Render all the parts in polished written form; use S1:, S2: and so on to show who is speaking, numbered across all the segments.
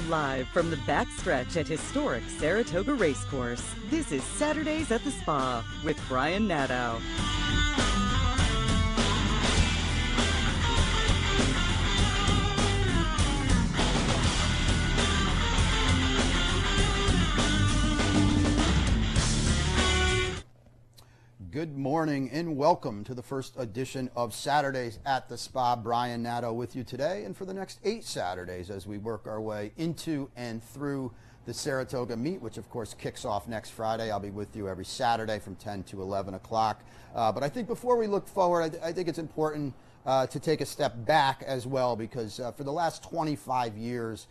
S1: Live from the backstretch at historic Saratoga Racecourse, this is Saturdays at the Spa with Brian Nadeau.
S2: Good morning and welcome to the first edition of Saturdays at the Spa. Brian Nadeau with you today and for the next 8 Saturdays as we work our way into and through the Saratoga meet, which of course kicks off next Friday. I'll be with you every Saturday from 10 to 11 o'clock. But I think before we look forward, I think it's important to take a step back as well, because for the last 25 years,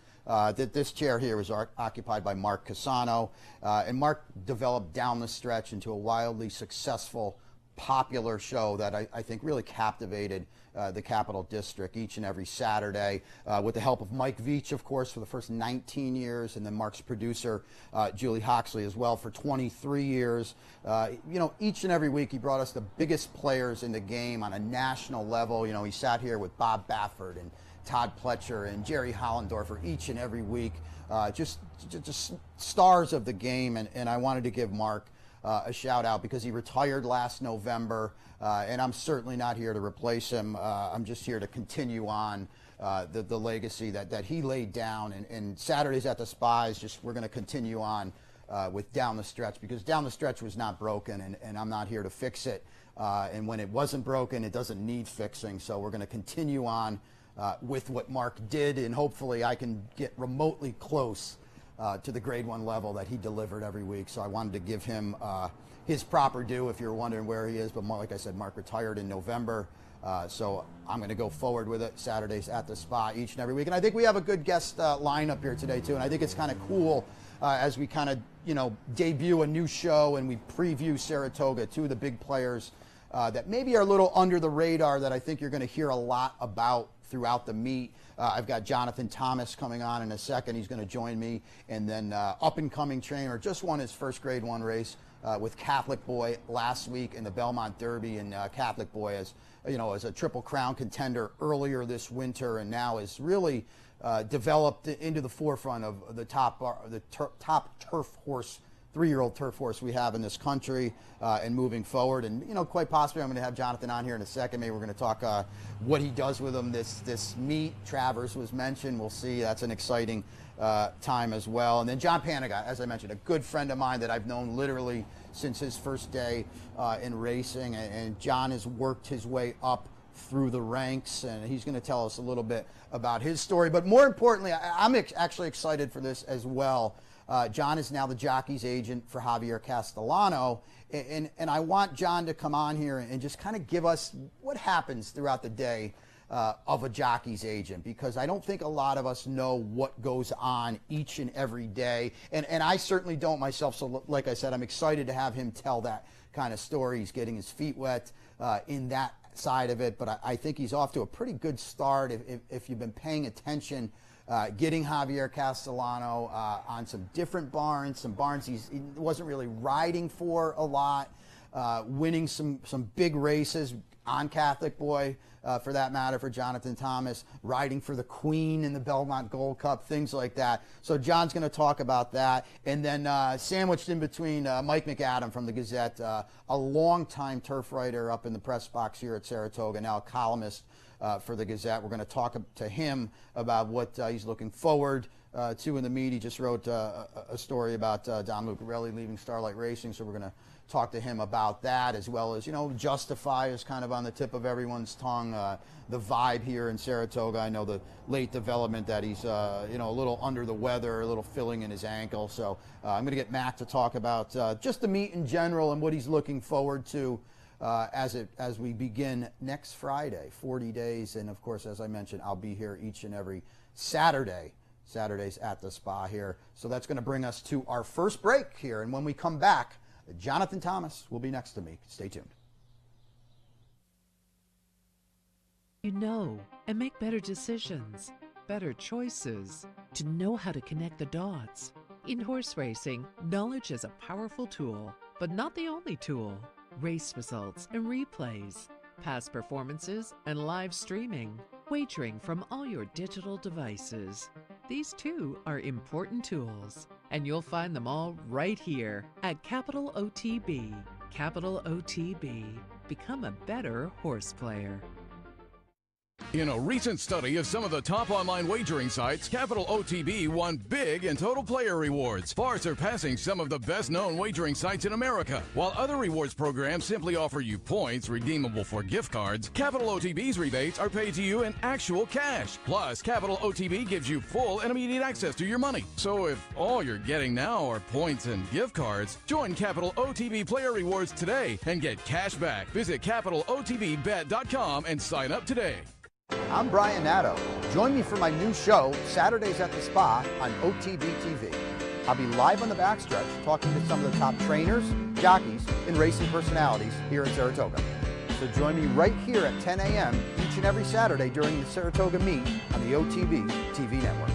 S2: this chair here was occupied by Mark Cassano, and Mark developed Down the Stretch into a wildly successful, popular show that I think really captivated the Capital District each and every Saturday, with the help of Mike Veach, of course, for the first 19 years, and then Mark's producer, Julie Hoxley, as well, for 23 years. Each and every week he brought us the biggest players in the game on a national level. He sat here with Bob Baffert and Todd Pletcher and Jerry Hollendorfer each and every week, just stars of the game, and I wanted to give Mark a shout out because he retired last November, and I'm certainly not here to replace him. I'm just here to continue on the legacy that he laid down, and Saturdays at the Spa is we're going to continue on with Down the Stretch, because Down the Stretch was not broken, and I'm not here to fix it, and when it wasn't broken, it doesn't need fixing, so we're going to continue on with what Mark did, and hopefully I can get remotely close to the grade 1 level that he delivered every week. So I wanted to give him his proper due if you're wondering where he is. But like I said, Mark retired in November. So I'm going to go forward with it, Saturdays at the Spa each and every week. And I think we have a good guest lineup here today, too. And I think it's kind of cool as we kind of, debut a new show and we preview Saratoga, 2 of the big players that maybe are a little under the radar that I think you're going to hear a lot about throughout the meet. I've got Jonathan Thomas coming on in a second. He's going to join me. And then up-and-coming trainer, just won his first grade 1 race with Catholic Boy last week in the Belmont Derby. And Catholic Boy, as a Triple Crown contender earlier this winter, and now is really developed into the forefront of the top turf horse, 3-year-old turf horse we have in this country, and moving forward. And quite possibly I'm going to have Jonathan on here in a second. Maybe we're going to talk what he does with him this meet. Travers was mentioned. We'll see. That's an exciting time as well. And then John Paniga, as I mentioned, a good friend of mine that I've known literally since his first day in racing, and John has worked his way up through the ranks, and he's going to tell us a little bit about his story. But more importantly, I'm actually excited for this as well. John is now the jockey's agent for Javier Castellano, and I want John to come on here and just kind of give us what happens throughout the day of a jockey's agent, because I don't think a lot of us know what goes on each and every day, and I certainly don't myself. So like I said, I'm excited to have him tell that kind of story. He's getting his feet wet in that side of it, but I think he's off to a pretty good start if you've been paying attention. Getting Javier Castellano on some different barns, some barns he wasn't really riding for a lot, winning some big races on Catholic Boy, for that matter, for Jonathan Thomas, riding for the Queen in the Belmont Gold Cup, things like that. So John's going to talk about that. And then sandwiched in between, Mike McAdam from the Gazette, a longtime turf writer up in the press box here at Saratoga, now a columnist for the Gazette. We're going to talk to him about what he's looking forward to in the meet. He just wrote a story about Don Lucarelli leaving Starlight Racing, so we're going to talk to him about that, as well as, Justify is kind of on the tip of everyone's tongue. The vibe here in Saratoga, I know the late development that he's, a little under the weather, a little filling in his ankle. So I'm going to get Matt to talk about just the meet in general and what he's looking forward to as we begin next Friday, 40 days. And of course, as I mentioned, I'll be here each and every Saturday Saturdays at the Spa here. So that's going to bring us to our first break here. And when we come back, Jonathan Thomas will be next to me. Stay tuned.
S3: You know, and make better decisions, better choices, to know how to connect the dots. In horse racing, knowledge is a powerful tool, but not the only tool. Race results and replays, past performances and live streaming, wagering from all your digital devices. These too are important tools, and you'll find them all right here at Capital OTB. Capital OTB. Become a better horse player.
S4: In a recent study of some of the top online wagering sites, Capital OTB won big in total player rewards, far surpassing some of the best-known wagering sites in America. While other rewards programs simply offer you points redeemable for gift cards, Capital OTB's rebates are paid to you in actual cash. Plus, Capital OTB gives you full and immediate access to your money. So if all you're getting now are points and gift cards, join Capital OTB Player Rewards today and get cash back. Visit CapitalOTBBet.com and sign up today.
S2: I'm Brian Nadeau. Join me for my new show, Saturdays at the Spa, on OTB TV. I'll be live on the backstretch talking to some of the top trainers, jockeys, and racing personalities here in Saratoga. So join me right here at 10 a.m. each and every Saturday during the Saratoga Meet on the OTB TV network.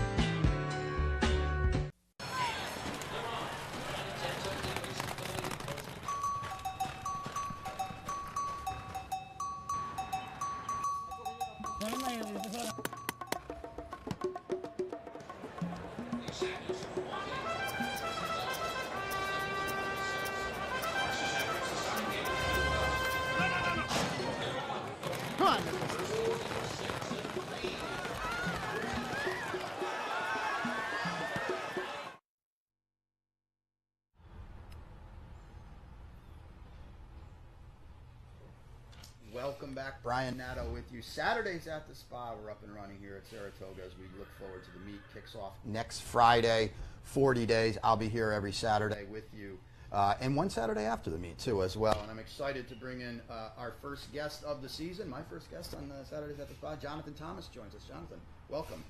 S2: Welcome back. Brian Nadeau with you. Saturdays at the Spa. We're up and running here at Saratoga as we look forward to the meet. Kicks off next Friday, 40 days. I'll be here every Saturday with you. And one Saturday after the meet, too, as well. And I'm excited to bring in our first guest of the season, my first guest on Saturdays at the Spa. Jonathan Thomas joins us. Jonathan, welcome.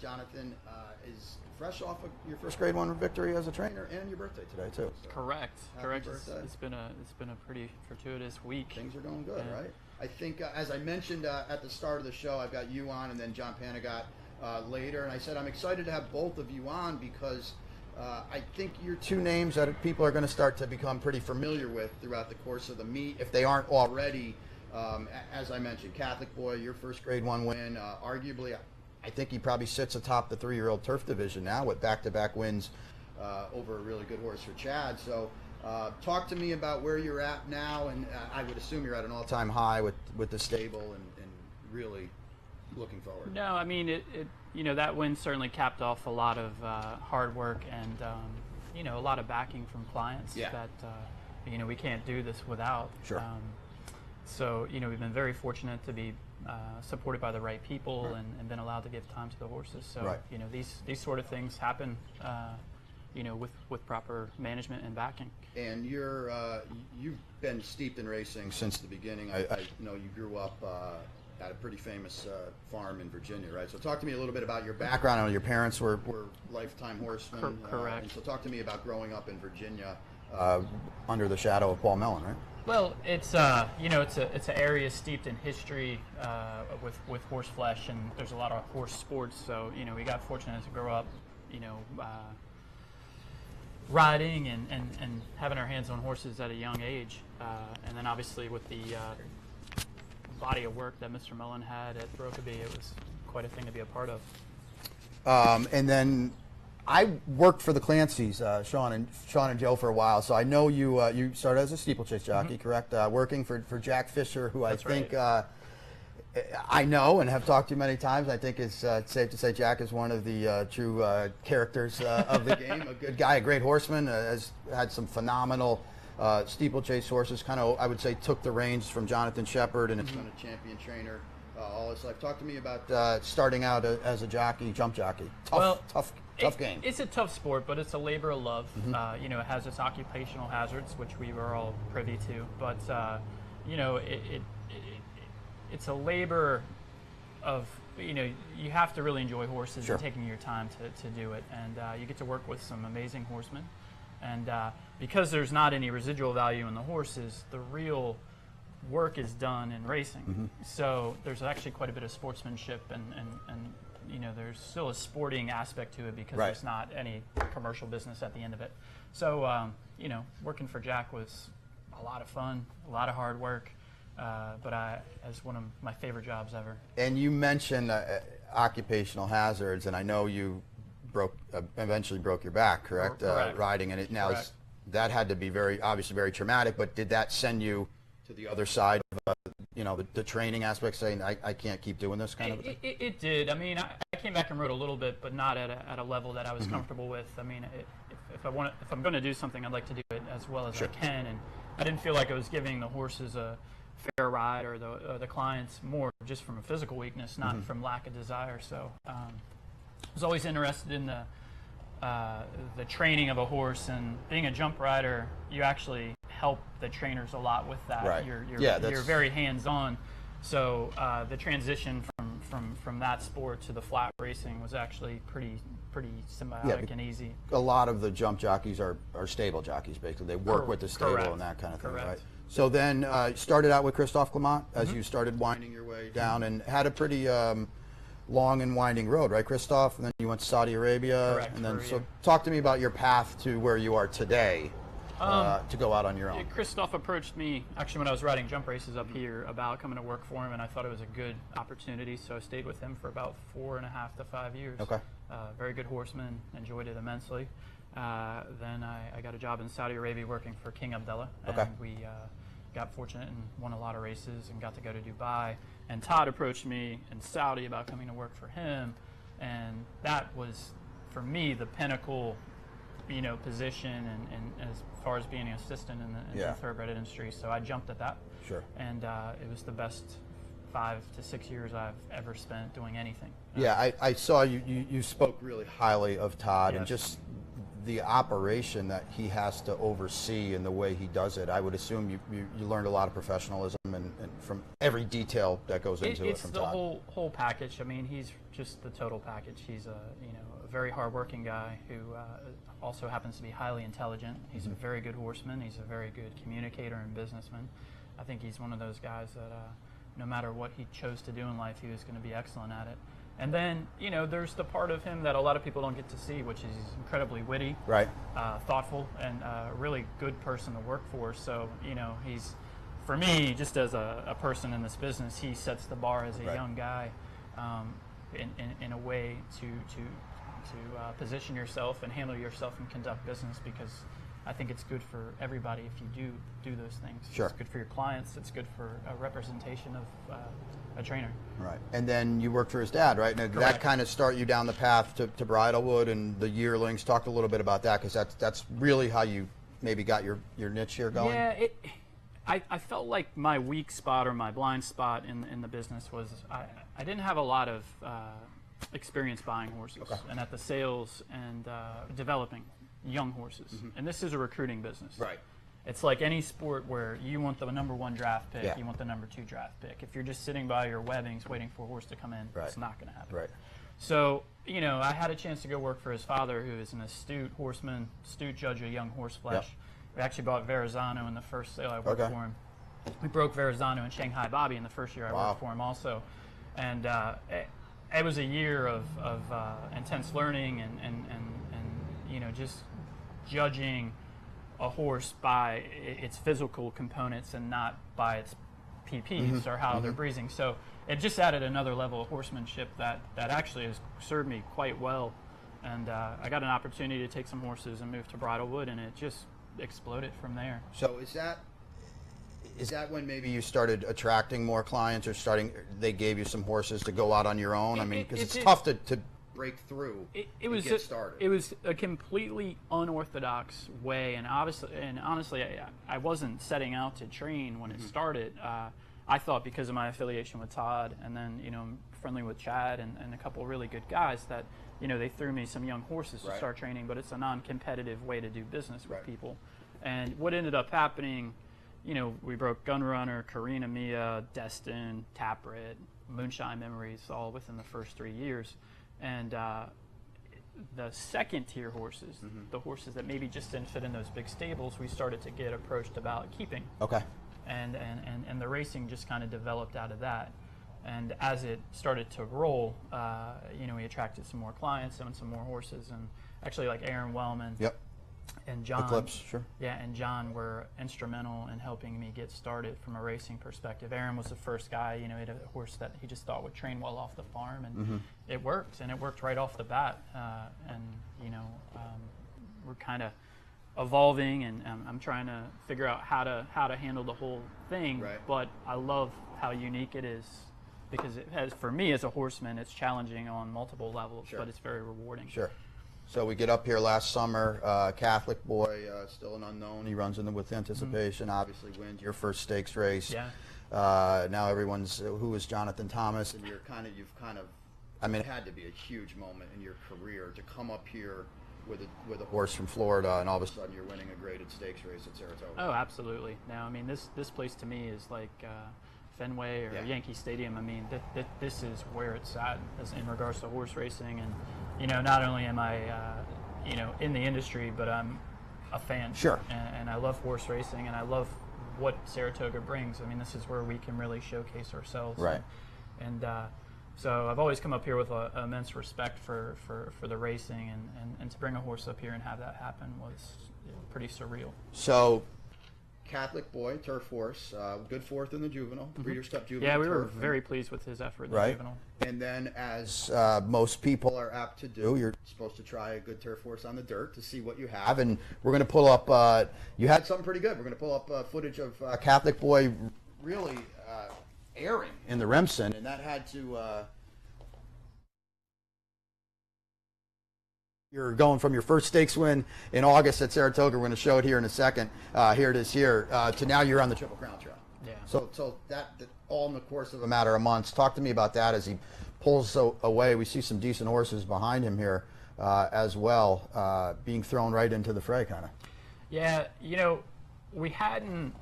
S2: Jonathan is fresh off of your first grade 1 victory as a trainer and your birthday today, too. So
S5: Correct.
S2: birthday.
S5: It's been a pretty fortuitous week.
S2: Things are going good,
S5: Yeah.
S2: right? I think, as I mentioned at the start of the show, I've got you on and then John Panagot later. And I said I'm excited to have both of you on because I think you're two names that people are going to start to become pretty familiar with throughout the course of the meet, if they aren't already. As I mentioned, Catholic boy, your first grade 1 win. Arguably, I think he probably sits atop the 3-year-old turf division now with back-to-back wins over a really good horse for Chad. So talk to me about where you're at now, and I would assume you're at an all-time high with the stable and really looking forward.
S5: No, I mean that win certainly capped off a lot of hard work and a lot of backing from clients that we can't do this without.
S2: Sure.
S5: So we've been very fortunate to be supported by the right people and been allowed to give time to the horses. So these sort of things happen with proper management and backing.
S2: And you've been steeped in racing since the beginning. I know you grew up at a pretty famous farm in Virginia, right? So talk to me a little bit about your background. I know your parents were lifetime horsemen.
S5: Correct.
S2: And so talk to me about growing up in Virginia under the shadow of Paul Mellon, right?
S5: Well, it's it's an area steeped in history with horse flesh, and there's a lot of horse sports. So we got fortunate to grow up, riding and having our hands on horses at a young age, and then obviously with the body of work that Mr. Mellon had at Rokeby, it was quite a thing to be a part of.
S2: And then I worked for the Clancys, Sean and Joe, for a while, so I know you started as a steeplechase jockey, correct? Working for Jack Fisher, who
S5: That's
S2: I think
S5: right.
S2: I know and have talked to many times. I think it's safe to say Jack is one of the true characters of the game. A good guy, a great horseman, has had some phenomenal steeplechase horses. Kind of, I would say, took the reins from Jonathan Shepard and has been a champion trainer all his life. Talk to me about starting out as a jockey, jump jockey. Tough game.
S5: It's a tough sport, but it's a labor of love. It has its occupational hazards, which we were all privy to. But it's a labor of you have to really enjoy horses
S2: Sure.
S5: and taking your time to do it. And you get to work with some amazing horsemen. And because there's not any residual value in the horses, the real work is done in racing. So there's actually quite a bit of sportsmanship and there's still a sporting aspect to it because
S2: Right.
S5: there's not any commercial business at the end of it. So, working for Jack was a lot of fun, a lot of hard work, but as one of my favorite jobs ever.
S2: And you mentioned occupational hazards, and I know you eventually broke your back, correct?
S5: Correct.
S2: Riding, and
S5: Correct.
S2: that had to be obviously very traumatic, but did that send you to the other side of, the training aspect, saying, I can't keep doing this kind of thing?
S5: It did. I mean, I came back and rode a little bit, but not at a level that I was comfortable with. I mean, if I'm going to do something, I'd like to do it as well as
S2: Sure.
S5: I can, and I didn't feel like I was giving the horses a fair ride or the clients more just from a physical weakness, not from lack of desire. So I was always interested in the training of a horse, and being a jump rider, you actually help the trainers a lot with that.
S2: Right.
S5: You're very hands-on. So the transition from that sport to the flat racing was actually pretty symbiotic and easy.
S2: A lot of the jump jockeys are stable jockeys, basically. They work with the stable
S5: Correct.
S2: and that kind of thing,
S5: Correct.
S2: right? So then started out with Christophe Clement as you started winding your way down, and had a pretty long and winding road, right, Christophe? And then you went to Saudi Arabia.
S5: Correct,
S2: And then,
S5: for a
S2: so
S5: year.
S2: talk to me about your path to where you are today to go out on your own.
S5: Christophe approached me actually when I was riding jump races up here about coming to work for him, and I thought it was a good opportunity, so I stayed with him for about 4.5 to 5 years.
S2: Okay.
S5: Very good horseman, enjoyed it immensely. Then I got a job in Saudi Arabia working for King Abdullah, and
S2: Okay.
S5: we got fortunate and won a lot of races and got to go to Dubai. And Todd approached me in Saudi about coming to work for him, and that was, for me, the pinnacle position and as far as being an assistant in
S2: Yeah.
S5: the thoroughbred industry. So I jumped at that.
S2: Sure.
S5: And it was the best 5 to 6 years I've ever spent doing anything.
S2: Yeah, I saw you spoke really highly of Todd and
S5: Yes.
S2: just the operation that he has to oversee and the way he does it. I would assume you learned a lot of professionalism and from every detail that goes into it
S5: It's
S2: from
S5: the
S2: Todd.
S5: whole package. I mean, he's just the total package. He's a very hardworking guy who also happens to be highly intelligent. He's a very good horseman. He's a very good communicator and businessman. I think he's one of those guys that no matter what he chose to do in life, he was going to be excellent at it. And then, there's the part of him that a lot of people don't get to see, which is he's incredibly witty,
S2: Right.
S5: thoughtful, and a really good person to work for. So, he's, for me, just as a person in this business, he sets the bar as a
S2: Right.
S5: young guy in a way to position yourself and handle yourself and conduct business, because I think it's good for everybody if you do those things.
S2: Sure.
S5: It's good for your clients. It's good for a representation of a trainer.
S2: Right. And then you worked for his dad, right? Now, that
S5: Correct.
S2: kind of start you down the path to Bridlewood and the yearlings. Talk a little bit about that, because that's really how you maybe got your niche here going.
S5: Yeah, I felt like my weak spot or my blind spot in the business was I didn't have a lot of experience buying horses and at the sales and developing young horses. And this is a recruiting business.
S2: Right.
S5: It's like any sport where you want the number 1 draft pick,
S2: Yeah.
S5: you want the number 2 draft pick. If you're just sitting by your webbings waiting for a horse to come in,
S2: Right.
S5: it's not going to happen.
S2: Right.
S5: So, I had a chance to go work for his father, who is an astute horseman, astute judge of young horse flesh.
S2: Yep.
S5: We actually bought Verrazano in the first sale I worked
S2: Okay.
S5: for him. We broke Verrazano and Shanghai Bobby in the first year I
S2: Wow.
S5: worked for him also. And it was a year of intense learning and just judging a horse by its physical components and not by its PPs or how they're breezing. So it just added another level of horsemanship that actually has served me quite well. And I got an opportunity to take some horses and move to Bridlewood, and it just exploded from there.
S2: So is that when maybe you started attracting more clients, or they gave you some horses to go out on your own? I mean, because it's tough to break through
S5: It was
S2: get started.
S5: It was a completely unorthodox way, and honestly, I wasn't setting out to train when it started. I thought because of my affiliation with Todd, and then I'm friendly with Chad and a couple of really good guys, that they threw me some young horses to
S2: Right.
S5: start training. But it's a non-competitive way to do business with
S2: Right.
S5: people. And what ended up happening, we broke Gunrunner, Karina Mia, Destin, Taprit, moonshine memories all within the first 3 years. And the second tier horses, the horses that maybe just didn't fit in those big stables, we started to get approached about keeping.
S2: Okay.
S5: And the racing just kind of developed out of that. And as it started to roll, we attracted some more clients and some more horses. And actually, like Aaron Wellman and John.
S2: Eclipse, sure.
S5: Yeah, and John were instrumental in helping me get started from a racing perspective. Aaron was the first guy, he had a horse that he just thought would train well off the farm, and it worked, and it worked right off the bat. We're kind of evolving, and I'm trying to figure out how to handle the whole thing.
S2: Right.
S5: But I love how unique it is, because it has, for me as a horseman, it's challenging on multiple levels, but it's very rewarding.
S2: Sure. So we get up here last summer, Catholic boy, still an unknown. He runs in with anticipation, obviously wins your first stakes race.
S5: Yeah.
S2: Now everyone's, who is Jonathan Thomas? And you've kind of, I mean, it had to be a huge moment in your career to come up here with a horse from Florida, and all of a sudden you're winning a graded stakes race at Saratoga.
S5: Oh, absolutely. Now, I mean, this place to me is like Fenway or Yankee Stadium. I mean, this is where it's at in regards to horse racing. And not only am I in the industry, but I'm a fan.
S2: Sure.
S5: And I love horse racing, and I love what Saratoga brings. I mean, this is where we can really showcase ourselves.
S2: Right.
S5: And so I've always come up here with immense respect for the racing, and to bring a horse up here and have that happen was pretty surreal.
S2: So, Catholic boy, turf horse, good fourth in the juvenile, Breeders' Cup juvenile.
S5: Yeah, we were
S2: turf,
S5: very pleased with his effort in the juvenile.
S2: And then, as most people are apt to do, you're supposed to try a good turf horse on the dirt to see what you have. And we're going to pull up, you had something pretty good. We're going to pull up footage of Catholic boy really airing in the Remsen, and that had to... You're going from your first stakes win in August at Saratoga, we're going to show it here in a second, here it is here, to now you're on the Triple Crown Trail.
S5: Yeah.
S2: So that all in the course of a matter of months. Talk to me about that as he pulls away. We see some decent horses behind him here as well, being thrown right into the fray, kind of.
S5: Yeah, we hadn't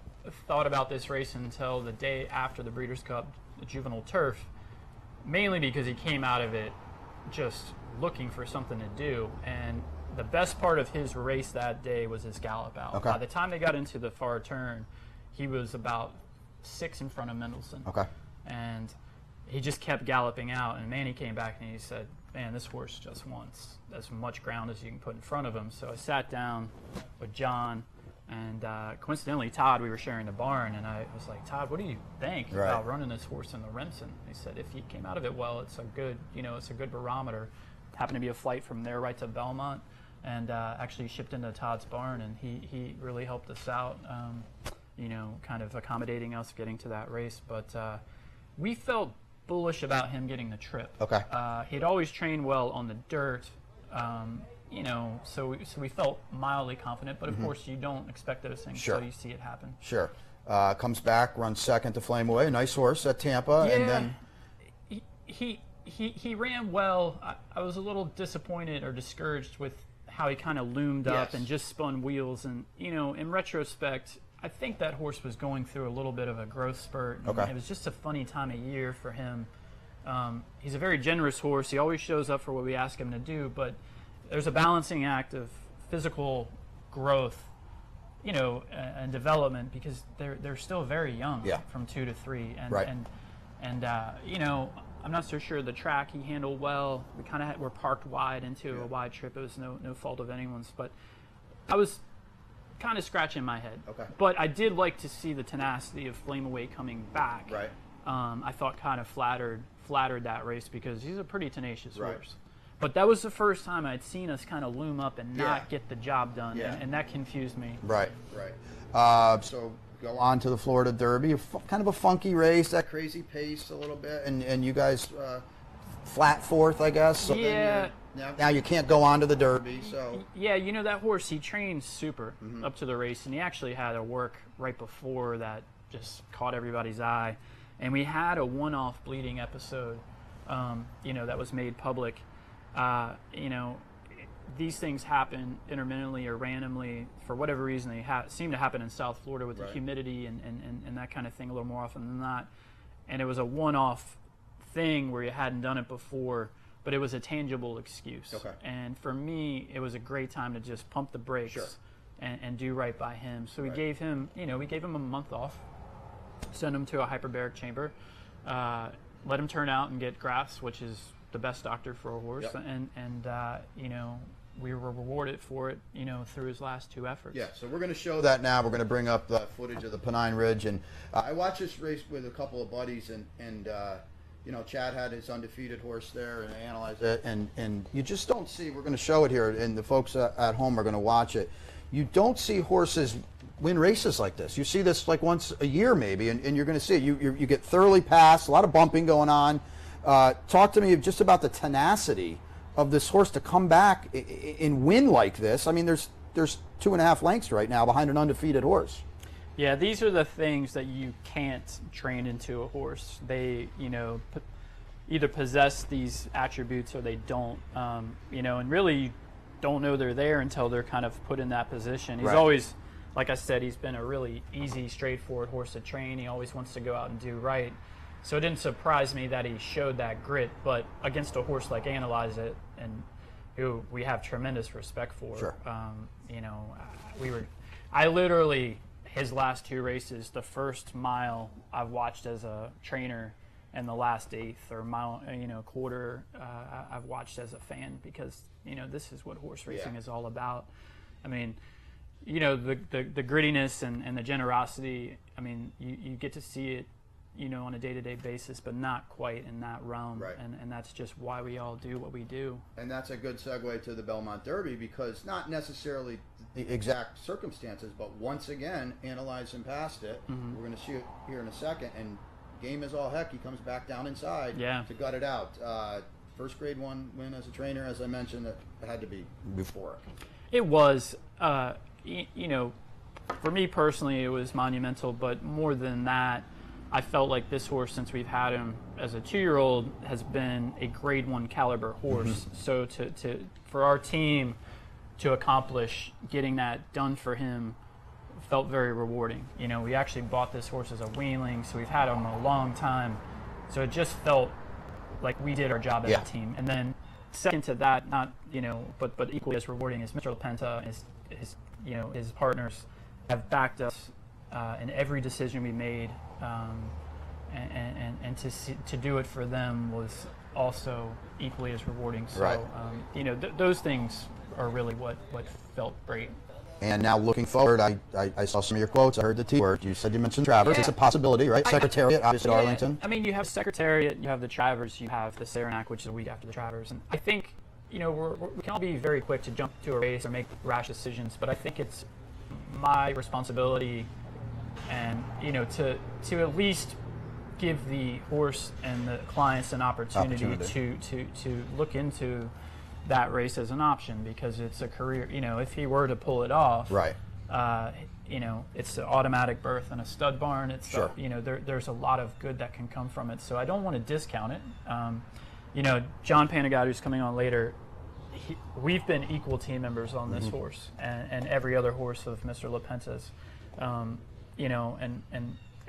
S5: thought about this race until the day after the Breeders' Cup, the juvenile turf, mainly because he came out of it just looking for something to do, and the best part of his race that day was his gallop out.
S2: Okay.
S5: By the time they got into the far turn, he was about 6 in front of Mendelssohn.
S2: Okay.
S5: And he just kept galloping out, and Manny came back and he said, man, this horse just wants as much ground as you can put in front of him. So I sat down with John, and coincidentally, Todd, we were sharing the barn, and I was like, Todd, what do you think about running this horse in the Remsen? He said, if he came out of it well, it's a good, it's a good barometer. Happened to be a flight from there right to Belmont, and actually shipped into Todd's barn, and he really helped us out, kind of accommodating us getting to that race. But we felt bullish about him getting the trip.
S2: Okay.
S5: He'd always trained well on the dirt, so we felt mildly confident. But of course, you don't expect those things until you see it happen.
S2: Sure. Comes back, runs second to Flame Away. Nice horse at Tampa, and then
S5: he ran well. I was a little disappointed or discouraged with how he kind of loomed up and just spun wheels. And in retrospect, I think that horse was going through a little bit of a growth spurt.
S2: Okay.
S5: It was just a funny time of year for him. He's a very generous horse. He always shows up for what we ask him to do, but there's a balancing act of physical growth, and development, because they're still very young, from 2 to 3, and I'm not so sure the track he handled well. We kind of were parked wide into a wide trip. It was no fault of anyone's, but I was kind of scratching my head.
S2: Okay.
S5: But I did like to see the tenacity of Flame Away coming back.
S2: Right.
S5: I thought kind of flattered that race, because he's a pretty tenacious horse. But that was the first time I'd seen us kind of loom up and not get the job done, and that confused me.
S2: Right. So go on to the Florida Derby, kind of a funky race, that crazy pace a little bit, and you guys flat fourth, I guess. So now you can't go on to the Derby. So
S5: yeah, that horse, he trained super up to the race, and he actually had a work right before that just caught everybody's eye, and we had a one-off bleeding episode, that was made public. These things happen intermittently or randomly for whatever reason. They seem to happen in South Florida with the humidity and that kind of thing a little more often than not. And it was a one-off thing where you hadn't done it before, but it was a tangible excuse.
S2: Okay.
S5: And for me, it was a great time to just pump the brakes and do right by him. So we gave him, we gave him a month off, sent him to a hyperbaric chamber, let him turn out and get grass, which is the best doctor for a horse, and we were rewarded for it, through his last 2 efforts.
S2: Yeah, so we're going to show that now. We're going to bring up the footage of the Pennine Ridge, and I watched this race with a couple of buddies, and Chad had his undefeated horse there, and I analyzed it, and you just don't see. We're going to show it here, and the folks at home are going to watch it. You don't see horses win races like this. You see this like once a year maybe, and you're going to see it. You get thoroughly passed, a lot of bumping going on. Talk to me just about the tenacity of this horse to come back and win like this. I mean, there's 2.5 lengths right now behind an undefeated horse.
S5: Yeah, these are the things that you can't train into a horse. They, either possess these attributes or they don't. And really you don't know they're there until they're kind of put in that position. He's always, like I said, he's been a really easy, straightforward horse to train. He always wants to go out and do right. So it didn't surprise me that he showed that grit, but against a horse like Analyze It, and who we have tremendous respect for.
S2: Sure.
S5: I literally, his last 2 races, the first mile I've watched as a trainer, and the last eighth or mile, quarter, I've watched as a fan, because this is what horse racing is all about. I mean, the grittiness and the generosity. I mean, you get to see it, on a day-to-day basis, but not quite in that realm.
S2: Right.
S5: And that's just why we all do what we do.
S2: And that's a good segue to the Belmont Derby, because not necessarily the exact circumstances, but once again, Analyze and passed it. We're going to see it here in a second, and game as all heck, he comes back down inside to gut it out. First grade 1 win as a trainer, as I mentioned, it had to be euphoric.
S5: It was, for me personally, it was monumental, but more than that, I felt like this horse, since we've had him as a 2-year-old, has been a grade 1 caliber horse. So for our team to accomplish getting that done for him felt very rewarding. We actually bought this horse as a weanling, so we've had him a long time. So it just felt like we did our job as a team. And then second to that, not but equally as rewarding, is Mr. LaPenta and his partners have backed us in every decision we made. And to do it for them was also equally as rewarding. So, those things are really what felt great.
S2: And now looking forward, I saw some of your quotes. I heard the T word. You said you mentioned Travers. It's a possibility, right? Secretariat, obviously, Arlington.
S5: I mean, you have Secretariat, you have the Travers, you have the Saranac, which is a week after the Travers. And I think, we can all be very quick to jump to a race or make rash decisions, but I think it's my responsibility and to at least give the horse and the clients an opportunity. To look into that race as an option, because it's a career. If he were to pull it off, it's an automatic berth in a stud barn. It's there's a lot of good that can come from it. So I don't want to discount it. John Panagad, who's coming on later, we've been equal team members on this horse and every other horse of Mr. LaPenta's. And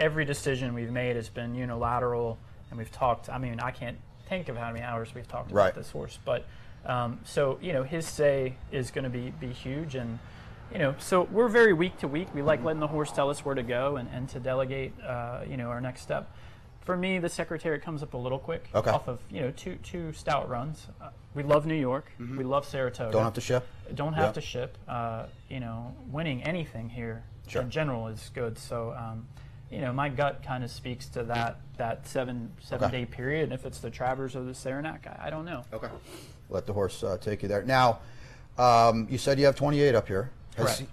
S5: every decision we've made has been unilateral, and we've talked. I mean, I can't think of how many hours we've talked about this horse, but his say is going to be huge, and so we're very week to week. We like letting the horse tell us where to go and to delegate our next step. For me, the Secretariat comes up a little quick off of two stout runs. We love New York. We love Saratoga.
S2: Don't have to ship.
S5: Don't have to ship. Winning anything here in general is good. So, my gut kind of speaks to that seven day period. And if it's the Travers or the Saranac, I don't know. Okay.
S2: Let the horse take you there. Now, you said you have 28 up here.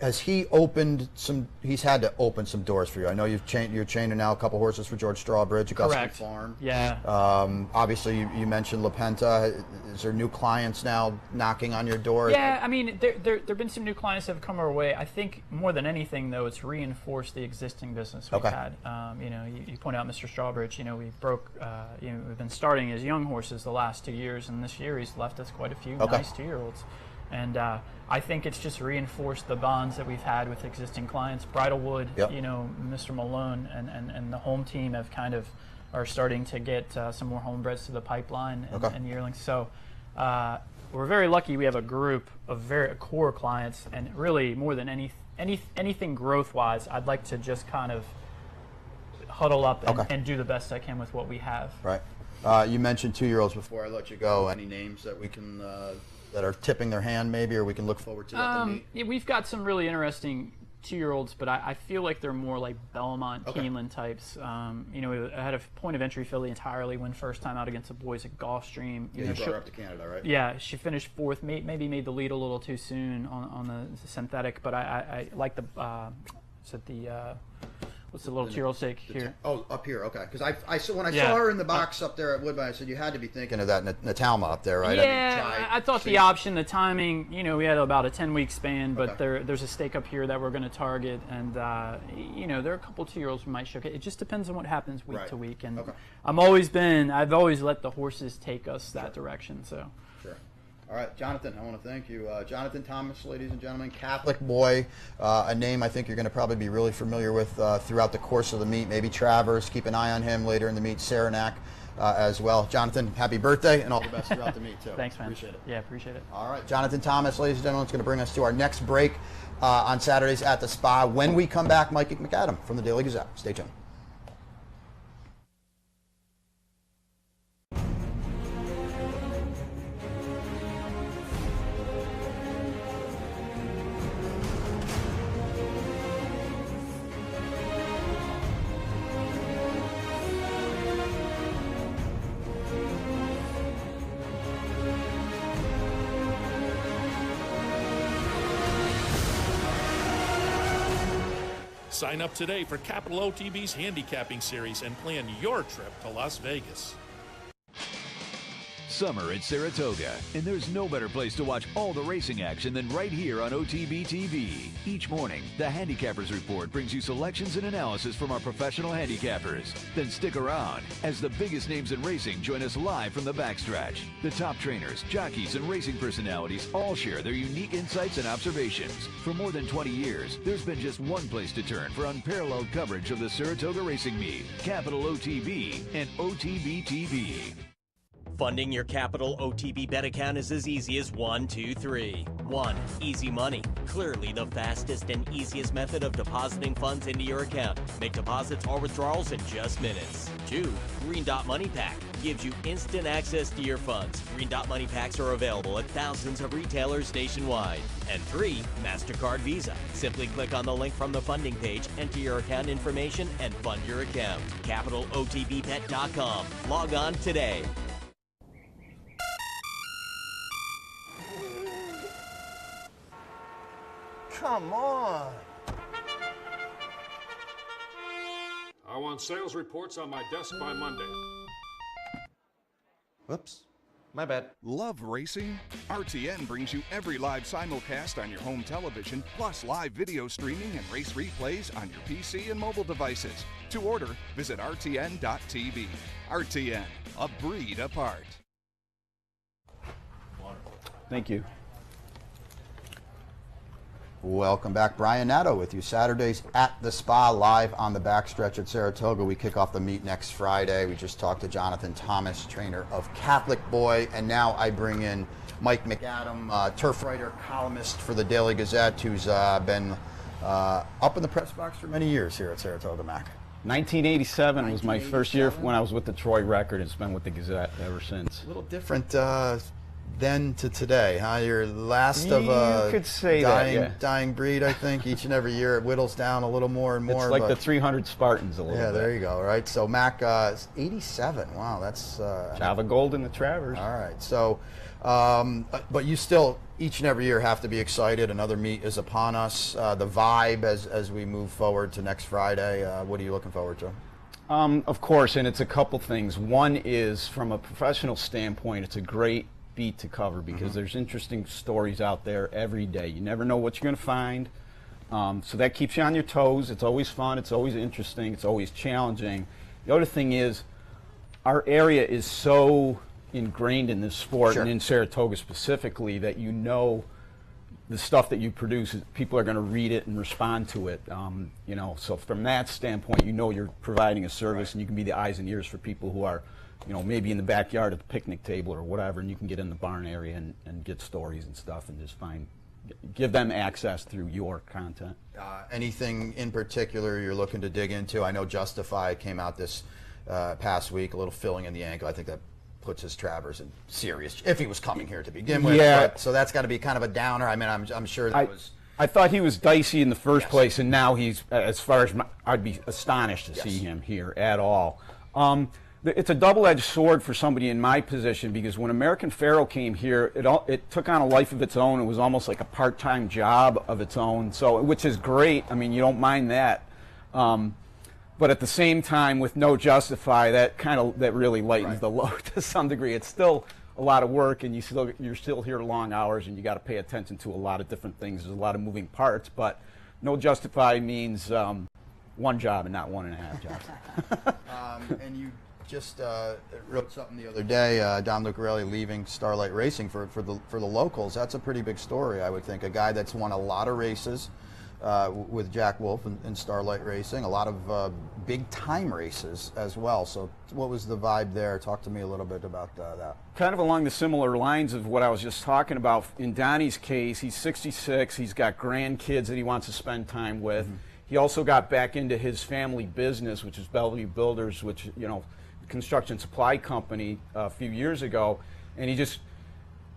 S2: Has he opened some? He's had to open some doors for you. I know you're chaining now a couple horses for George Strawbridge, Augusta Farm.
S5: Yeah.
S2: Obviously, you mentioned LaPenta. Is there new clients now knocking on your door?
S5: Yeah, I mean, there've been some new clients that have come our way. I think more than anything, though, it's reinforced the existing business we've had. You point out Mr. Strawbridge. We broke. We've been starting his young horses the last 2 years, and this year he's left us quite a few nice 2-year-olds. And I think it's just reinforced the bonds that we've had with existing clients. Bridalwood, Mr. Malone and the home team have kind of are starting to get some more homebreds to the pipeline and yearlings. So we're very lucky. We have a group of very core clients, and really more than anything growth-wise, I'd like to just kind of huddle up and do the best I can with what we have.
S2: Right. You mentioned 2-year-olds before I let you go. Any names that we can that are tipping their hand maybe, or we can look forward to at the meet?
S5: Yeah, we've got some really interesting 2-year-olds, but I feel like they're more like Belmont, Keeneland types. You know, I had a point of entry filly entirely win first time out against the boys at Gulfstream.
S2: You brought her up to Canada, right?
S5: Yeah, she finished 4th, maybe made the lead a little too soon on the synthetic, but I like the, what's the little 2-year-old stake here?
S2: Oh, up here, okay. Because I saw when I saw her in the box up there at Woodbine, I said you had to be thinking of that Natalma up there, right?
S5: Yeah, I thought the option, the timing, you know, we had about a 10-week span, but there's a stake up here that we're going to target, and you know, there are a couple 2-year-olds we might show. It just depends on what happens week to week, and I've always let the horses take us that direction. So.
S2: Sure. All right, Jonathan, I want to thank you. Jonathan Thomas, ladies and gentlemen, Catholic boy, a name I think you're going to probably be really familiar with throughout the course of the meet. Maybe Travers, keep an eye on him later in the meet, Saranac as well. Jonathan, happy birthday and all the best throughout the meet, too.
S5: Thanks, man.
S2: Appreciate it.
S5: Yeah, appreciate it.
S2: All right, Jonathan Thomas, ladies and gentlemen, is going to bring us to our next break on Saturdays at the Spa. When we come back, Mike McAdam from the Daily Gazette. Stay tuned.
S6: Sign up today for Capital OTB's handicapping series and plan your trip to Las Vegas.
S7: Summer at Saratoga, and there's no better place to watch all the racing action than right here on OTB TV. Each morning, the Handicappers Report brings you selections and analysis from our professional handicappers. Then stick around as the biggest names in racing join us live from the backstretch. The top trainers, jockeys, and racing personalities all share their unique insights and observations. For more than 20 years, there's been just one place to turn for unparalleled coverage of the Saratoga Racing Meet, Capital OTB and OTB TV.
S8: Funding your Capital OTB bet account is as easy as 1, 2, 3. 1. Easy Money. Clearly the fastest and easiest method of depositing funds into your account. Make deposits or withdrawals in just minutes. 2. Green Dot Money Pack. Gives you instant access to your funds. Green Dot Money Packs are available at thousands of retailers nationwide. And 3. MasterCard Visa. Simply click on the link from the funding page, enter your account information, and fund your account. CapitalOTBBet.com. Log on today.
S9: Come on.
S10: I want sales reports on my desk by Monday.
S9: Whoops. My bad.
S11: Love racing? RTN brings you every live simulcast on your home television, plus live video streaming and race replays on your PC and mobile devices. To order, visit RTN.tv. RTN, a breed apart.
S9: Thank you.
S2: Welcome back. Brian Nadeau with you. Saturdays at the Spa, live on the backstretch at Saratoga. We kick off the meet next Friday. We just talked to Jonathan Thomas, trainer of Catholic Boy, and now I bring in Mike McAdam, turf writer, columnist for the Daily Gazette, who's been up in the press box for many years here at Saratoga, Mac.
S9: 1987 was my first year when I was with the Troy Record, and it's been with the Gazette ever since.
S2: A little different then to today, huh? You're last of
S9: you could say
S2: dying breed, I think. Each and every year it whittles down a little more and more.
S9: It's like the 300 Spartans a little bit.
S2: Yeah, there you go, right? So Mac, 87. Wow, that's...
S9: Java Gold in the Travers.
S2: All right, so, but you still, each and every year, have to be excited. Another meet is upon us. The vibe as we move forward to next Friday, what are you looking forward to?
S9: Of course, and it's a couple things. One is, from a professional standpoint, it's a great beat to cover because there's interesting stories out there every day. You never know what you're going to find. So that keeps you on your toes. It's always fun. It's always interesting. It's always challenging. The other thing is our area is so ingrained in this sport and in Saratoga specifically that you know the stuff that you produce, people are going to read it and respond to it. You know, so from that standpoint, you know you're providing a service, and you can be the eyes and ears for people who are, you know, maybe in the backyard at the picnic table or whatever, and you can get in the barn area and get stories and stuff and just give them access through your content.
S2: Anything in particular you're looking to dig into? I know Justify came out this past week, a little filling in the ankle. I think that puts his Travers in serious, if he was coming here to begin with.
S9: Yeah.
S2: But, so that's got to be kind of a downer. I mean, I'm sure that was...
S9: I thought he was dicey in the first place, and now he's, as far as I'd be astonished to see him here at all. It's a double-edged sword for somebody in my position, because when American Pharoah came here, it took on a life of its own. It was almost like a part-time job of its own, so which is great. I mean, you don't mind that. But at the same time, with no Justify, that really lightens the load to some degree. It's still a lot of work, and you're still here long hours, and you got to pay attention to a lot of different things. There's a lot of moving parts, but no Justify means one job and not 1.5 jobs.
S2: And you just wrote something the other day, Don Lucarelli leaving Starlight Racing for the locals. That's a pretty big story, I would think. A guy that's won a lot of races with Jack Wolf and Starlight Racing, a lot of big time races as well. So what was the vibe there? Talk to me a little bit about that.
S9: Kind of along the similar lines of what I was just talking about. In Donnie's case, he's 66, he's got grandkids that he wants to spend time with. Mm-hmm. He also got back into his family business, which is Bellevue Builders, which, you know, construction supply company a few years ago, and he just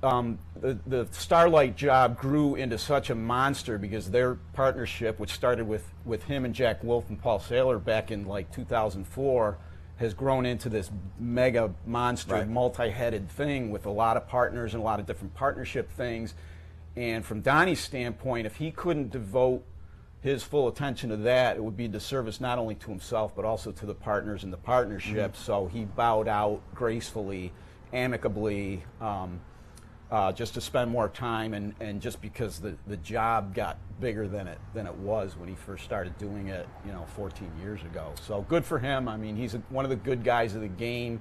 S9: the Starlight job grew into such a monster because their partnership, which started with him and Jack Wolf and Paul Saylor back in like 2004, has grown into this mega monster, multi-headed thing with a lot of partners and a lot of different partnership things. And from Donnie's standpoint, if he couldn't devote his full attention to that, it would be a disservice not only to himself but also to the partners in the partnership. Mm-hmm. So he bowed out gracefully, amicably, just to spend more time, and just because the job got bigger than it was when he first started doing it, 14 years ago. So good for him. I mean, he's one of the good guys of the game,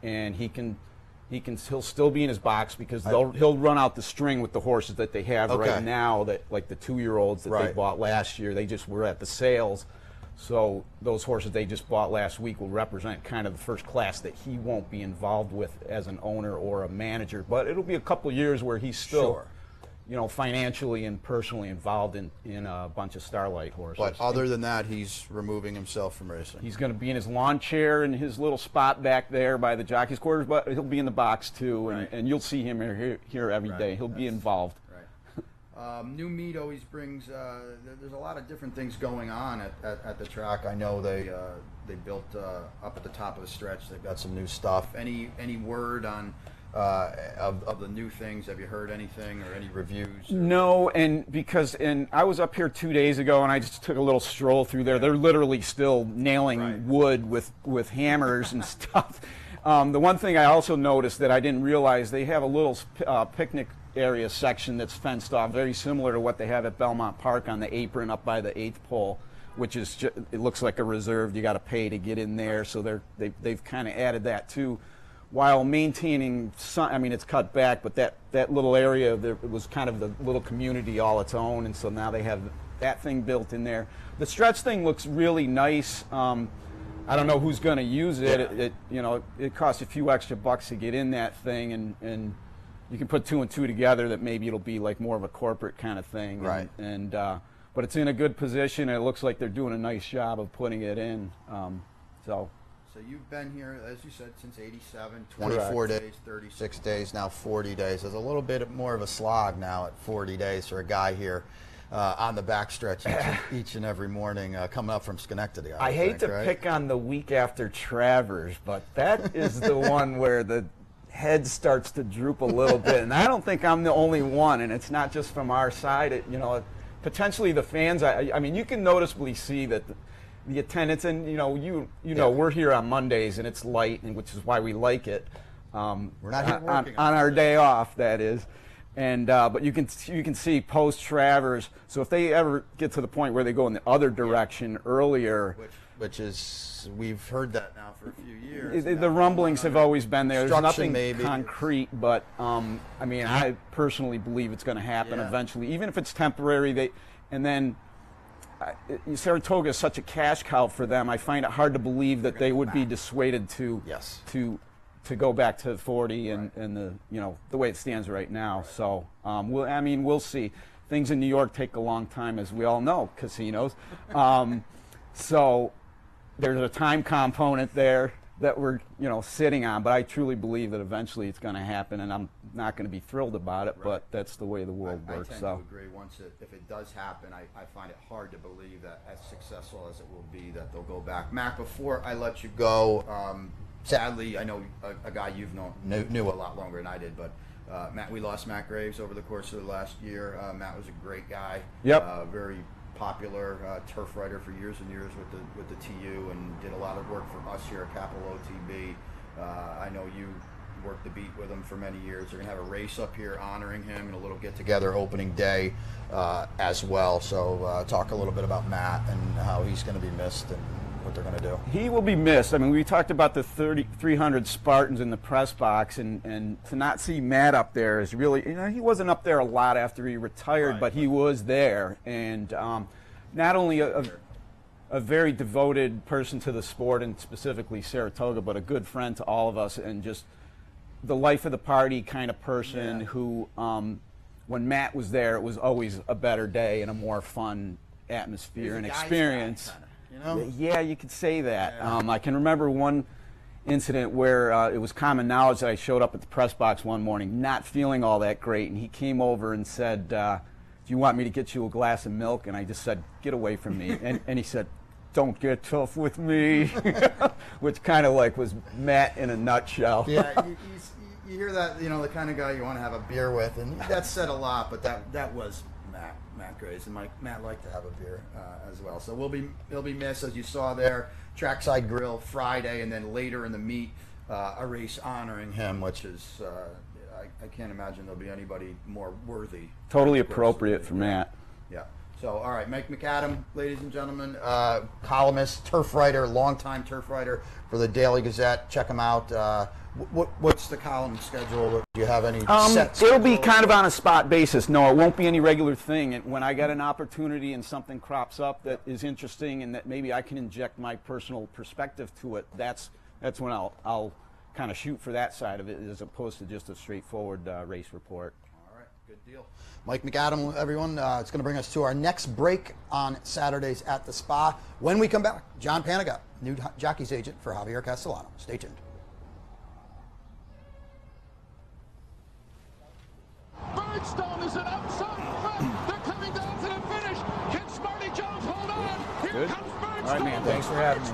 S9: and he'll still be in his box because he'll run out the string with the horses that they have right now, that like the 2-year-olds that they bought last year. They just were at the sales. So those horses they just bought last week will represent kind of the first class that he won't be involved with as an owner or a manager. But it'll be a couple of years where he's still, financially and personally involved in a bunch of Starlight horses.
S2: But other than that, he's removing himself from racing.
S9: He's going to be in his lawn chair in his little spot back there by the jockey's quarters, but he'll be in the box too, and you'll see him here every day. He'll be involved.
S2: New meat always brings. There's a lot of different things going on at the track. I know they built up at the top of the stretch. They've got some new stuff. Any word on of the new things? Have you heard anything or any reviews?
S9: No, and I was up here 2 days ago, and I just took a little stroll through there. They're literally still nailing wood with hammers and stuff. The one thing I also noticed that I didn't realize, they have a little picnic area section that's fenced off, very similar to what they have at Belmont Park on the apron up by the 8th pole, which is it looks like a reserve. You got to pay to get in there, so they've kind of added that too, while maintaining some. I mean, it's cut back, but that little area there, it was kind of the little community all its own, and so now they have that thing built in there. The stretch thing looks really nice. I don't know who's going to use it. It costs a few extra bucks to get in that thing, and you can put 2 and 2 together that maybe it'll be like more of a corporate kind of thing.
S2: Right.
S9: But it's in a good position, and it looks like they're doing a nice job of putting it in. So
S2: you've been here, as you said, since '87, 24 days, 36 days, now 40 days. There's a little bit more of a slog now at 40 days for a guy here on the backstretch each and every morning coming up from Schenectady.
S9: I hate to pick on the week after Travers, but that is the one where the head starts to droop a little bit, and I don't think I'm the only one, and it's not just from our side. Potentially the fans. I mean, you can noticeably see that the attendance, and we're here on Mondays, and it's light, and which is why we like it.
S2: We're not here working
S9: on our day off, that is. And but you can see post Travers. So if they ever get to the point where they go in the other direction earlier,
S2: which is, we've heard that now for a few years.
S9: The rumblings have always been there. There's nothing
S2: maybe
S9: concrete, but I mean, I personally believe it's going to happen eventually, even if it's temporary. Saratoga is such a cash cow for them. I find it hard to believe that they would be dissuaded to go back to 40 and the way it stands right now. So we'll see. Things in New York take a long time, as we all know, casinos. So there's a time component there that we're sitting on, but I truly believe that eventually it's going to happen, and I'm not going to be thrilled about it, but that's the way the world works.
S2: I tend to agree. If it does happen, I find it hard to believe that as successful as it will be, that they'll go back. Mac, before I let you go, sadly, I know a guy you've knew a lot longer than I did, but we lost Matt Graves over the course of the last year. Matt was a great guy. Very popular turf writer for years and years with the TU, and did a lot of work for us here at Capital OTB. I know you worked the beat with him for many years. They're going to have a race up here honoring him and a little get-together opening day as well. So talk a little bit about Matt and how he's going to be missed and what they're going to do.
S9: He will be missed. I mean, we talked about the 300 Spartans in the press box, and to not see Matt up there is really, he wasn't up there a lot after he retired, but he was there. And not only a very devoted person to the sport and specifically Saratoga, but a good friend to all of us, and just the life of the party kind of person who, when Matt was there, it was always a better day and a more fun atmosphere and experience. Yeah, you could say that. I can remember one incident where it was common knowledge that I showed up at the press box one morning not feeling all that great, and he came over and said, do you want me to get you a glass of milk? And I just said, get away from me. And he said, don't get tough with me, which kind of like was Matt in a nutshell.
S2: Yeah, you hear that, the kind of guy you want to have a beer with, and that said a lot, but that was Matt Graves, and Matt liked to have a beer as well. So he'll be missed, as you saw there. Trackside Grill Friday, and then later in the meet, a race honoring him, which is I can't imagine there'll be anybody more worthy.
S9: Totally appropriate for Matt.
S2: Yeah. So, all right, Mike McAdam, ladies and gentlemen, columnist, turf writer, longtime turf writer for the Daily Gazette. Check him out. What's the column schedule? Do you have any set
S9: It'll be kind of on a spot basis. No, it won't be any regular thing. And when I get an opportunity and something crops up that is interesting and that maybe I can inject my personal perspective to it, that's when I'll kind of shoot for that side of it, as opposed to just a straightforward race report.
S2: All right, good deal. Mike McAdam, everyone. It's going to bring us to our next break on Saturdays at the Spa. When we come back, John Panigot, new jockey's agent for Javier Castellano. Stay tuned.
S12: Birdstone is an outside front. They're coming down to the finish. Can Smarty Jones hold on? Here
S9: Good.
S12: comes Birdstone.
S9: All right, man. Thanks for having me.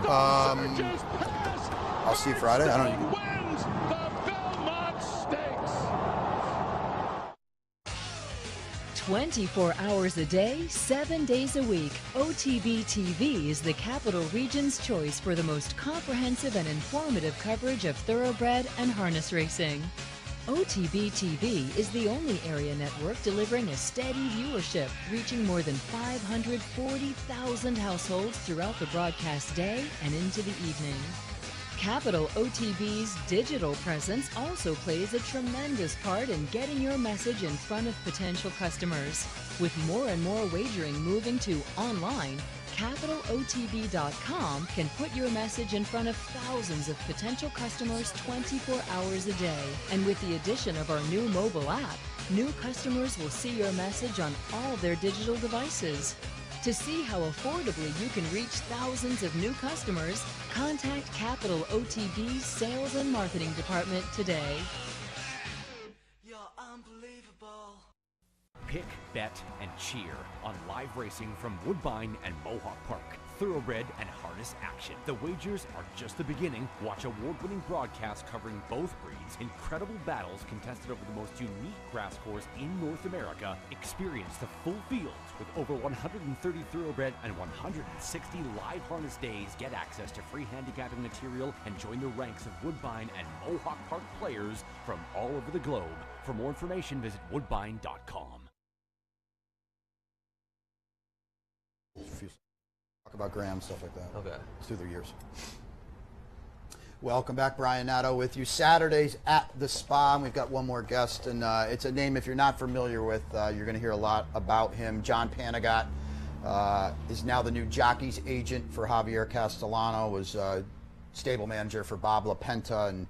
S2: I'll see you Friday. I don't know.
S12: Wins the Belmont Stakes.
S13: 24 hours a day, 7 days a week, OTB TV is the Capital Region's choice for the most comprehensive and informative coverage of thoroughbred and harness racing. OTB TV is the only area network delivering a steady viewership, reaching more than 540,000 households throughout the broadcast day and into the evening. Capital OTB's digital presence also plays a tremendous part in getting your message in front of potential customers. With more and more wagering moving to online, CapitalOTB.com can put your message in front of thousands of potential customers 24 hours a day. And with the addition of our new mobile app, new customers will see your message on all their digital devices. To see how affordably you can reach thousands of new customers, contact Capital OTB's Sales and Marketing Department today.
S14: You're unbelievable.
S15: Pick, bet, and cheer on live racing from Woodbine and Mohawk Park. Thoroughbred and harness action. The wagers are just the beginning. Watch award-winning broadcasts covering both breeds, incredible battles contested over the most unique grass course in North America. Experience the full fields with over 130 thoroughbred and 160 live harness days. Get access to free handicapping material and join the ranks of Woodbine and Mohawk Park players from all over the globe. For more information, visit woodbine.com.
S2: about Graham, stuff like that.
S16: Okay.
S2: Through the years. Welcome back, Brian Nadeau with you. Saturdays at the Spa, and we've got one more guest, and it's a name if you're not familiar with, you're going to hear a lot about him. John Panagot is now the new jockeys agent for Javier Castellano, was stable manager for Bob LaPenta, and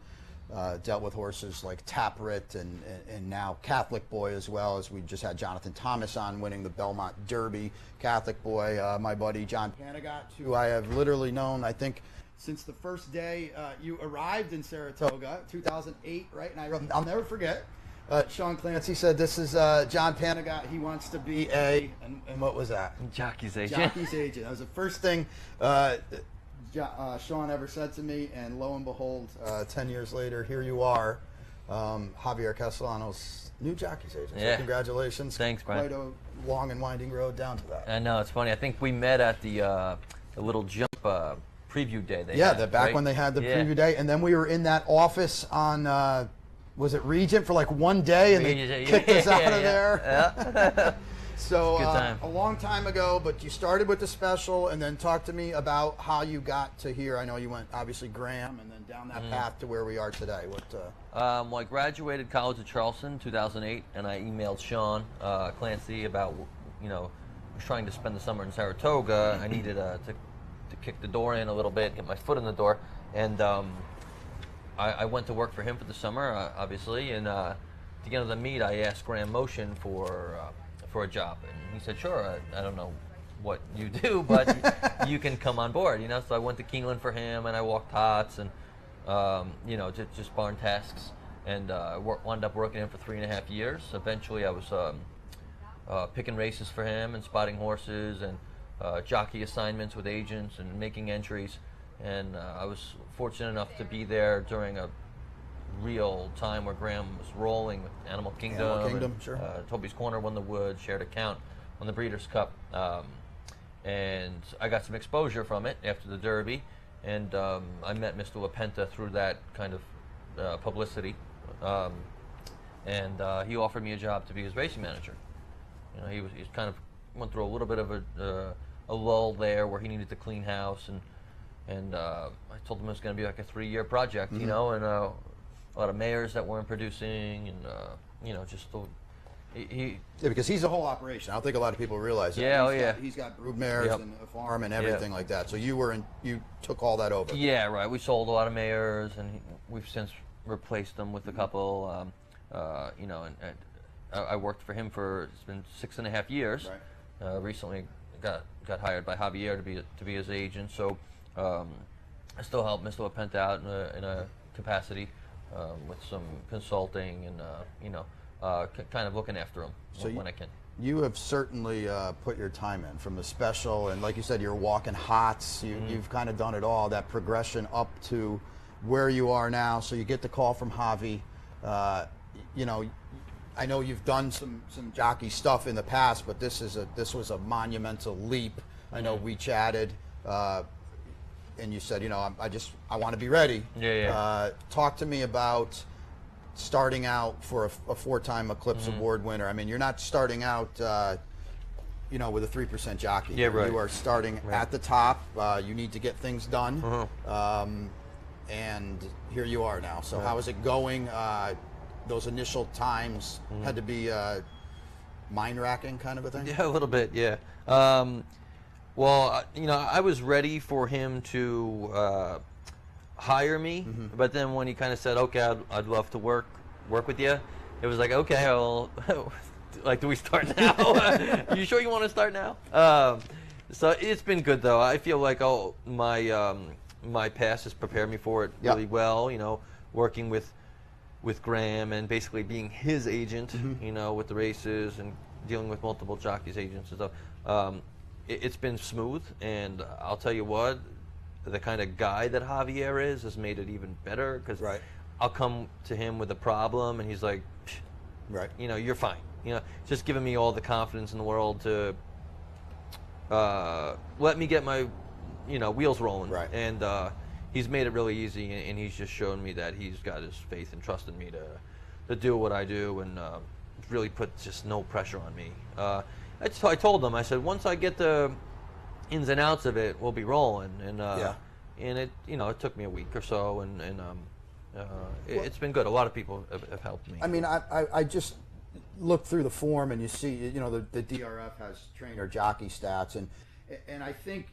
S2: dealt with horses like Taprit and now Catholic Boy as well, as we just had Jonathan Thomas on winning the Belmont Derby. Catholic Boy, my buddy John Panagot, who I have literally known, I think, since the first day you arrived in Saratoga, 2008, right? And I'll never forget. Sean Clancy said, this is John Panagot. He wants to be and what was that?
S16: Jockey's agent.
S2: Jockey's agent. That was the first thing Sean ever said to me, and lo and behold, 10 years later, here you are, Javier Castellano's new jockey's agent.
S16: Yeah.
S2: So congratulations.
S16: Thanks, Brian.
S2: Quite a long and winding road down to that.
S16: I know, it's funny. I think we met at the little jump preview day they
S2: had,
S16: had,
S2: back
S16: right?
S2: when they had the preview day, and then we were in that office on, was it Regent, for like one day, and they kicked us out of there.
S16: Yeah.
S2: So
S16: Good time.
S2: a long time ago, but you started with the special, and then talk to me about how you got to here. I know you went, obviously, Graham, and then down that path to where we are today. What?
S16: Well, I graduated college at Charleston in 2008, and I emailed Sean Clancy about, I was trying to spend the summer in Saratoga. I needed to kick the door in a little bit, get my foot in the door, and I went to work for him for the summer, obviously, and at the end of the meet, I asked Graham Motion for a job, and he said, sure, I don't know what you do, but you can come on board, so I went to Keeneland for him, and I walked tots, and just barn tasks, and wound up working him for 3.5 years. Eventually I was picking races for him and spotting horses and jockey assignments with agents and making entries, and I was fortunate enough to be there during a real time where Graham was rolling with Animal Kingdom, and,
S2: sure.
S16: Toby's Corner won the Wood, Shared Account won the Breeders' Cup, and I got some exposure from it after the Derby, and I met Mr. LaPenta through that kind of publicity, and he offered me a job to be his racing manager. He kind of went through a little bit of a lull there where he needed to clean house, and I told him it was going to be like a 3-year project, and a lot of mares that weren't producing, and just he.
S2: Yeah, because he's a whole operation. I don't think a lot of people realize that.
S16: Yeah,
S2: He's got brood mares and a farm and everything like that. So you took all that over.
S16: Yeah, right. We sold a lot of mares, and we've since replaced them with a couple. And I worked for him it's been 6.5 years. Right. Recently got hired by Javier to be his agent. So I still help Mr. LaPenta out in a capacity. With some consulting and kind of looking after them when I can.
S2: You have certainly put your time in from the special, and like you said, you're walking hots. You've kind of done it all. That progression up to where you are now. So you get the call from Javi. I know you've done some jockey stuff in the past, but this was a monumental leap. I know we chatted. And you said, I want to be ready.
S16: Yeah.
S2: Talk to me about starting out for a 4-time Eclipse Award winner. I mean, you're not starting out, with a 3% jockey.
S16: Yeah, right.
S2: You are starting at the top. You need to get things done. And here you are now. So how is it going? Those initial times had to be mind-racking kind of a thing?
S16: Yeah, a little bit, yeah. Well, I was ready for him to hire me, but then when he kind of said, "Okay, I'd love to work with you," it was like, "Okay, well, do we start now? You sure you want to start now?" So it's been good though. I feel like my past has prepared me for it really well. Working with Graham and basically being his agent, with the races and dealing with multiple jockeys, agents and stuff. It's been smooth, and I'll tell you what, the kind of guy that Javier has made it even better, because I'll come to him with a problem, and he's like, you're fine. Just giving me all the confidence in the world to let me get my, wheels rolling. Right. And he's made it really easy, and he's just shown me that he's got his faith and trust in me to do what I do, and really put just no pressure on me. I told them, I said, once I get the ins and outs of it, we'll be rolling. And and it it took me a week or so, and it's been good. A lot of people have helped me.
S2: I mean, I just look through the form and you see, the DRF has trainer jockey stats, and I think,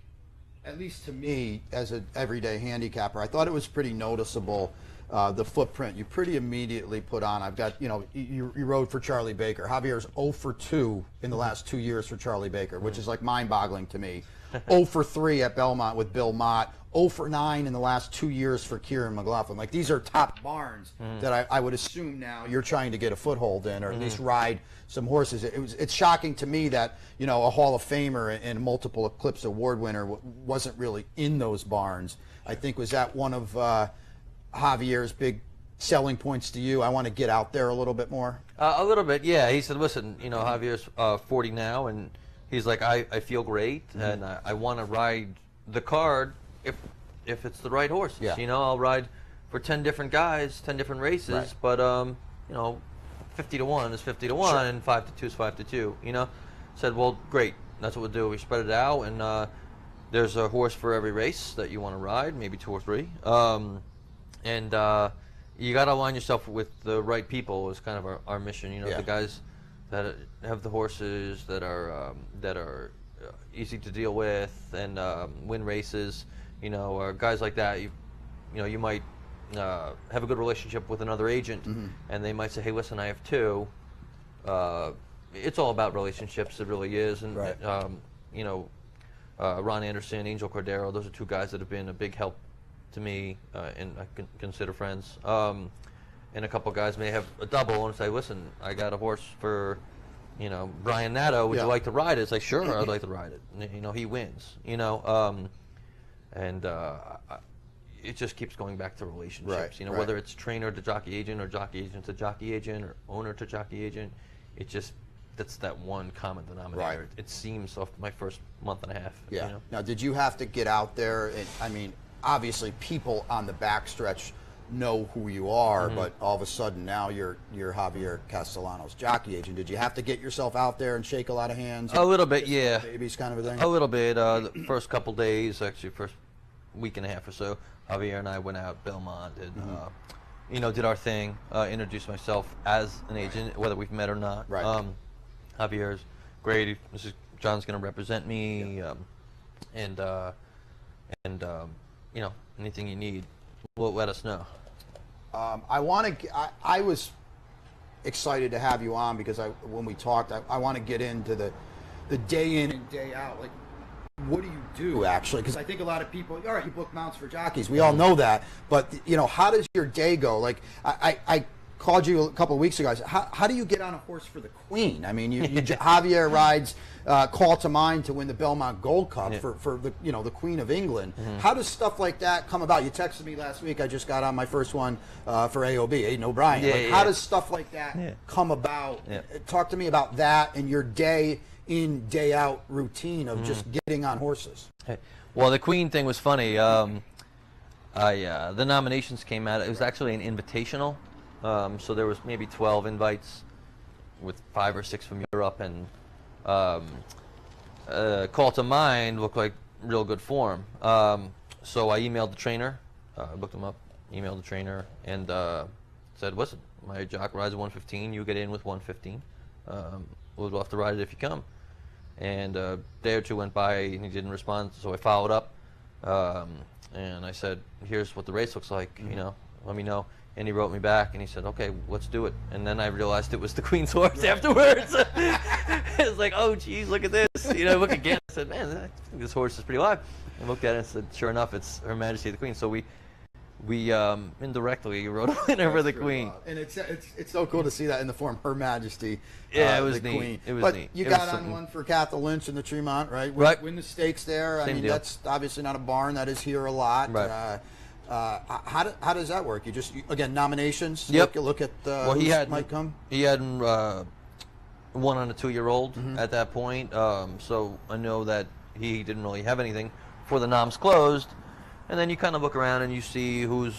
S2: at least to me as an everyday handicapper, I thought it was pretty noticeable. The footprint you pretty immediately put on. I've got, you rode for Charlie Baker. Javier's 0 for 2 in the last 2 years for Charlie Baker, which is like mind-boggling to me. 0 for 3 at Belmont with Bill Mott. 0 for 9 in the last 2 years for Kieran McLaughlin. Like, these are top barns that I would assume now you're trying to get a foothold in, or at least ride some horses. It's shocking to me that, a Hall of Famer and multiple Eclipse Award winner wasn't really in those barns. I think, was that one of Javier's big selling points to you? I want to get out there a little bit more.
S16: A little bit, yeah. He said, listen, Javier's 40 now, and he's like, I feel great, and I want to ride the card if it's the right horses.
S2: Yeah.
S16: I'll ride for 10 different guys, 10 different races, but 50 to 1 is 50 to 1, and 5 to 2 is 5 to 2. Said, well, great. That's what we'll do. We spread it out, and there's a horse for every race that you want to ride, maybe 2 or 3. And you got to align yourself with the right people is kind of our mission. The guys that have the horses that are easy to deal with and win races. Or guys like that. You might have a good relationship with another agent, and they might say, "Hey, listen, I have 2." It's all about relationships. It really is. And Ron Anderson, Angel Cordero, those are 2 guys that have been a big help to me, and I can consider friends. And a couple guys may have a double and say, listen, I got a horse for, Brian Nadeau. Would you like to ride it? It's like, sure, I'd like to ride it. He wins. It just keeps going back to relationships. Whether it's trainer to jockey agent or jockey agent to jockey agent or owner to jockey agent, that's that one common denominator.
S2: Right.
S16: It seems off my first month and a half.
S2: Yeah. Now, did you have to get out there? Obviously, people on the backstretch know who you are, but all of a sudden now you're Javier Castellano's jockey agent. Did you have to get yourself out there and shake a lot of hands?
S16: A little bit, yeah.
S2: Babies kind of a thing?
S16: A little bit. The first couple days, actually, first week and a half or so, Javier and I went out Belmont and did our thing, introduced myself as an agent, whether we've met or not.
S2: Right.
S16: Javier's great. John's going to represent me, and anything you need, let us know.
S2: I was excited to have you on because when we talked, I want to get into the day in and day out. Like, what do you do actually? Because I think a lot of people, all right, you book mounts for jockeys. We all know that, but how does your day go? Like, I called you a couple of weeks ago. I said, how do you get on a horse for the Queen? I mean, Javier rides Call to Mind to win the Belmont Gold Cup for the the Queen of England. How does stuff like that come about? You texted me last week. I just got on my first one for AOB, Aidan O'Brien. How does stuff like that come about? Talk to me about that and your day in, day out routine of just getting on horses.
S16: Well, the Queen thing was funny. The nominations came out. It was actually an invitational. So there was maybe 12 invites with 5 or 6 from Europe, and Call to Mind looked like real good form. So I emailed the trainer, looked him up, emailed the trainer, and said, listen, my jock rides 115, you get in with 115. We'll have to ride it if you come. And a day or 2 went by and he didn't respond, so I followed up, and I said, here's what the race looks like, let me know. And he wrote me back and he said, okay, let's do it. And then I realized it was the Queen's horse afterwards. It was like, oh, geez, look at this. I look again. I said, man, I think this horse is pretty live. I looked at it and said, sure enough, it's Her Majesty the Queen. So we indirectly wrote a winner for the Queen.
S2: And it's so cool to see that in the form Her Majesty.
S16: Yeah, it was
S2: the
S16: neat.
S2: Queen.
S16: It was
S2: but
S16: neat.
S2: You
S16: It
S2: got
S16: was
S2: on one for Cathal Lynch in the Tremont, right? Win the stakes there.
S16: Same deal.
S2: That's obviously not a barn. That is here a lot.
S16: Right.
S2: How does that work? You again, nominations?
S16: Yep.
S2: Look at might come?
S16: He had one on a 2-year-old at that point. So I know that he didn't really have anything before the noms closed. And then you kind of look around and you see who's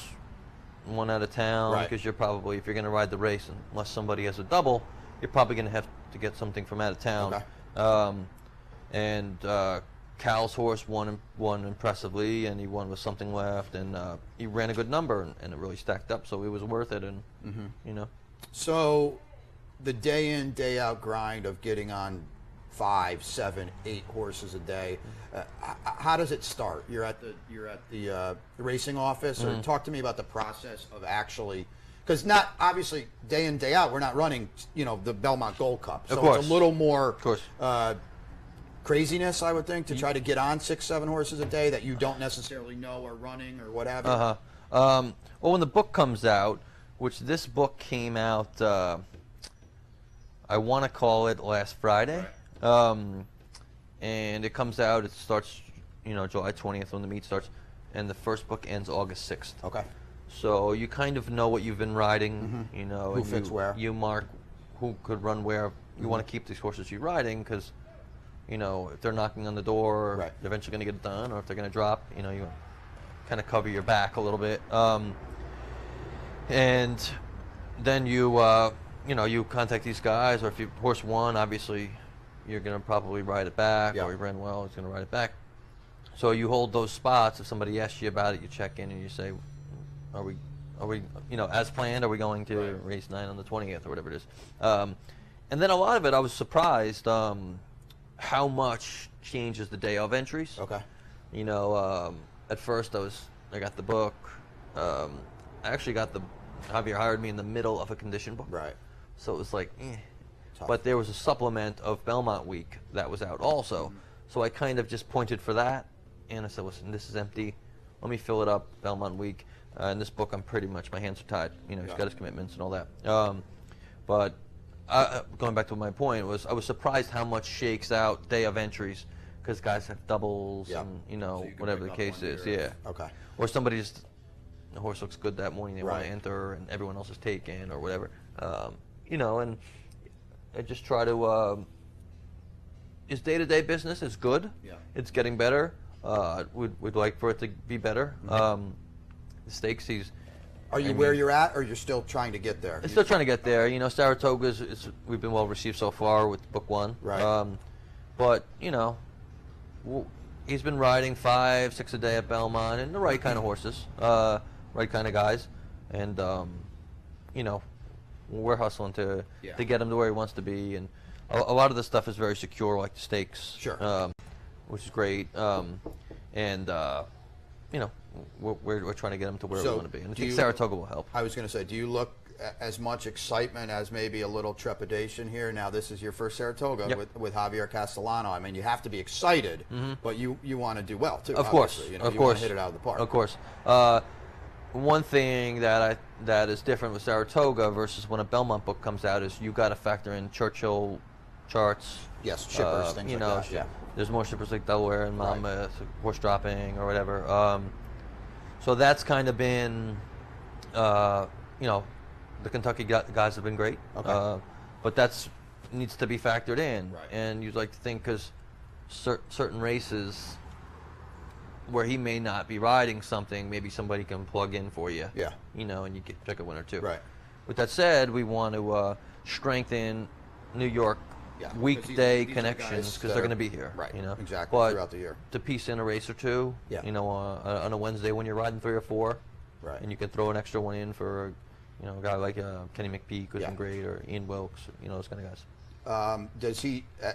S16: one out of town, because you're probably, if you're going to ride the race, unless somebody has a double, you're probably going to have to get something from out of town. Okay. Cal's horse won impressively, and he won with something left, and he ran a good number, and it really stacked up, so it was worth it, and you know.
S2: So, the day in, day out grind of getting on 5, 7, 8 horses a day. How does it start? You're at the racing office, or talk to me about the process of actually. Because not obviously day in, day out, we're not running, the Belmont Gold Cup. So it's a little more craziness, I would think, to try to get on 6, 7 horses a day that you don't necessarily know are running or whatever.
S16: Well, when the book comes out, which this book came out, I want to call it last Friday, and it comes out. It starts, July 20th when the meet starts, and the first book ends August 6th.
S2: Okay.
S16: So you kind of know what you've been riding,
S2: who fits where.
S16: You mark who could run where. You want to keep these horses you're riding because, if they're knocking on the door, they're eventually going to get it done, or if they're going to drop, you kind of cover your back a little bit. And then you contact these guys, or if you horse won, obviously you're going to probably ride it back, or he ran well, he's going to ride it back. So you hold those spots. If somebody asks you about it, you check in and you say, Are we, as planned, are we going to race 9 on the 20th or whatever it is? And then a lot of it, I was surprised how much changes the day of entries.
S2: Okay.
S16: At first I got the book. I actually got Javier hired me in the middle of a condition book.
S2: Right.
S16: So it was like, But there was a supplement of Belmont Week that was out also. So I kind of just pointed for that, and I said, listen, this is empty. Let me fill it up, Belmont Week. In this book, I'm pretty much, my hands are tied. He's got his commitments and all that. But going back to my point, I was surprised how much shakes out day of entries, because guys have doubles and, so whatever the case is.
S2: Okay.
S16: Or somebody just, the horse looks good that morning, they want to enter, and everyone else is taken or whatever. And I just try to, his day-to-day business is good.
S2: Yeah.
S16: It's getting better. We'd like for it to be better. The stakes,
S2: Are you where you're at, or you're still trying to get there?
S16: I'm still trying to get there. Saratoga we've been well received so far with book 1.
S2: Right.
S16: But he's been riding 5, 6 a day at Belmont, and the right kind of horses, right kind of guys, and we're hustling to get him to where he wants to be, and a lot of the stuff is very secure, like the stakes.
S2: Sure.
S16: Which is great, we're trying to get him to where we want to be, and I think Saratoga will help.
S2: I was going to say, do you look as much excitement as maybe a little trepidation here? Now, this is your first Saratoga with Javier Castellano. I mean, you have to be excited, but you want to do well too.
S16: Of course,
S2: you want to hit it out of the park.
S16: Of course. One thing that is different with Saratoga versus when a Belmont book comes out is you got to factor in Churchill charts.
S2: Yes, shippers, things like that. Yeah.
S16: There's more shippers like Delaware and Monmouth, horse dropping or whatever. So that's kind of been, the Kentucky guys have been great.
S2: Okay.
S16: But that's needs to be factored in.
S2: Right.
S16: And you'd like to think because certain races where he may not be riding something, maybe somebody can plug in for you.
S2: Yeah.
S16: And you get pick a winner too.
S2: Right.
S16: With that said, we want to strengthen New York weekday
S2: these
S16: connections because they're going to be here.
S2: Right. Exactly.
S16: But
S2: throughout the year.
S16: to piece in a race or two.
S2: Yeah.
S16: On a Wednesday when you're riding 3 or 4.
S2: Right.
S16: And you can throw an extra one in for, a guy like Kenny McPeak who's been great, or Ian Wilkes, those kind of guys.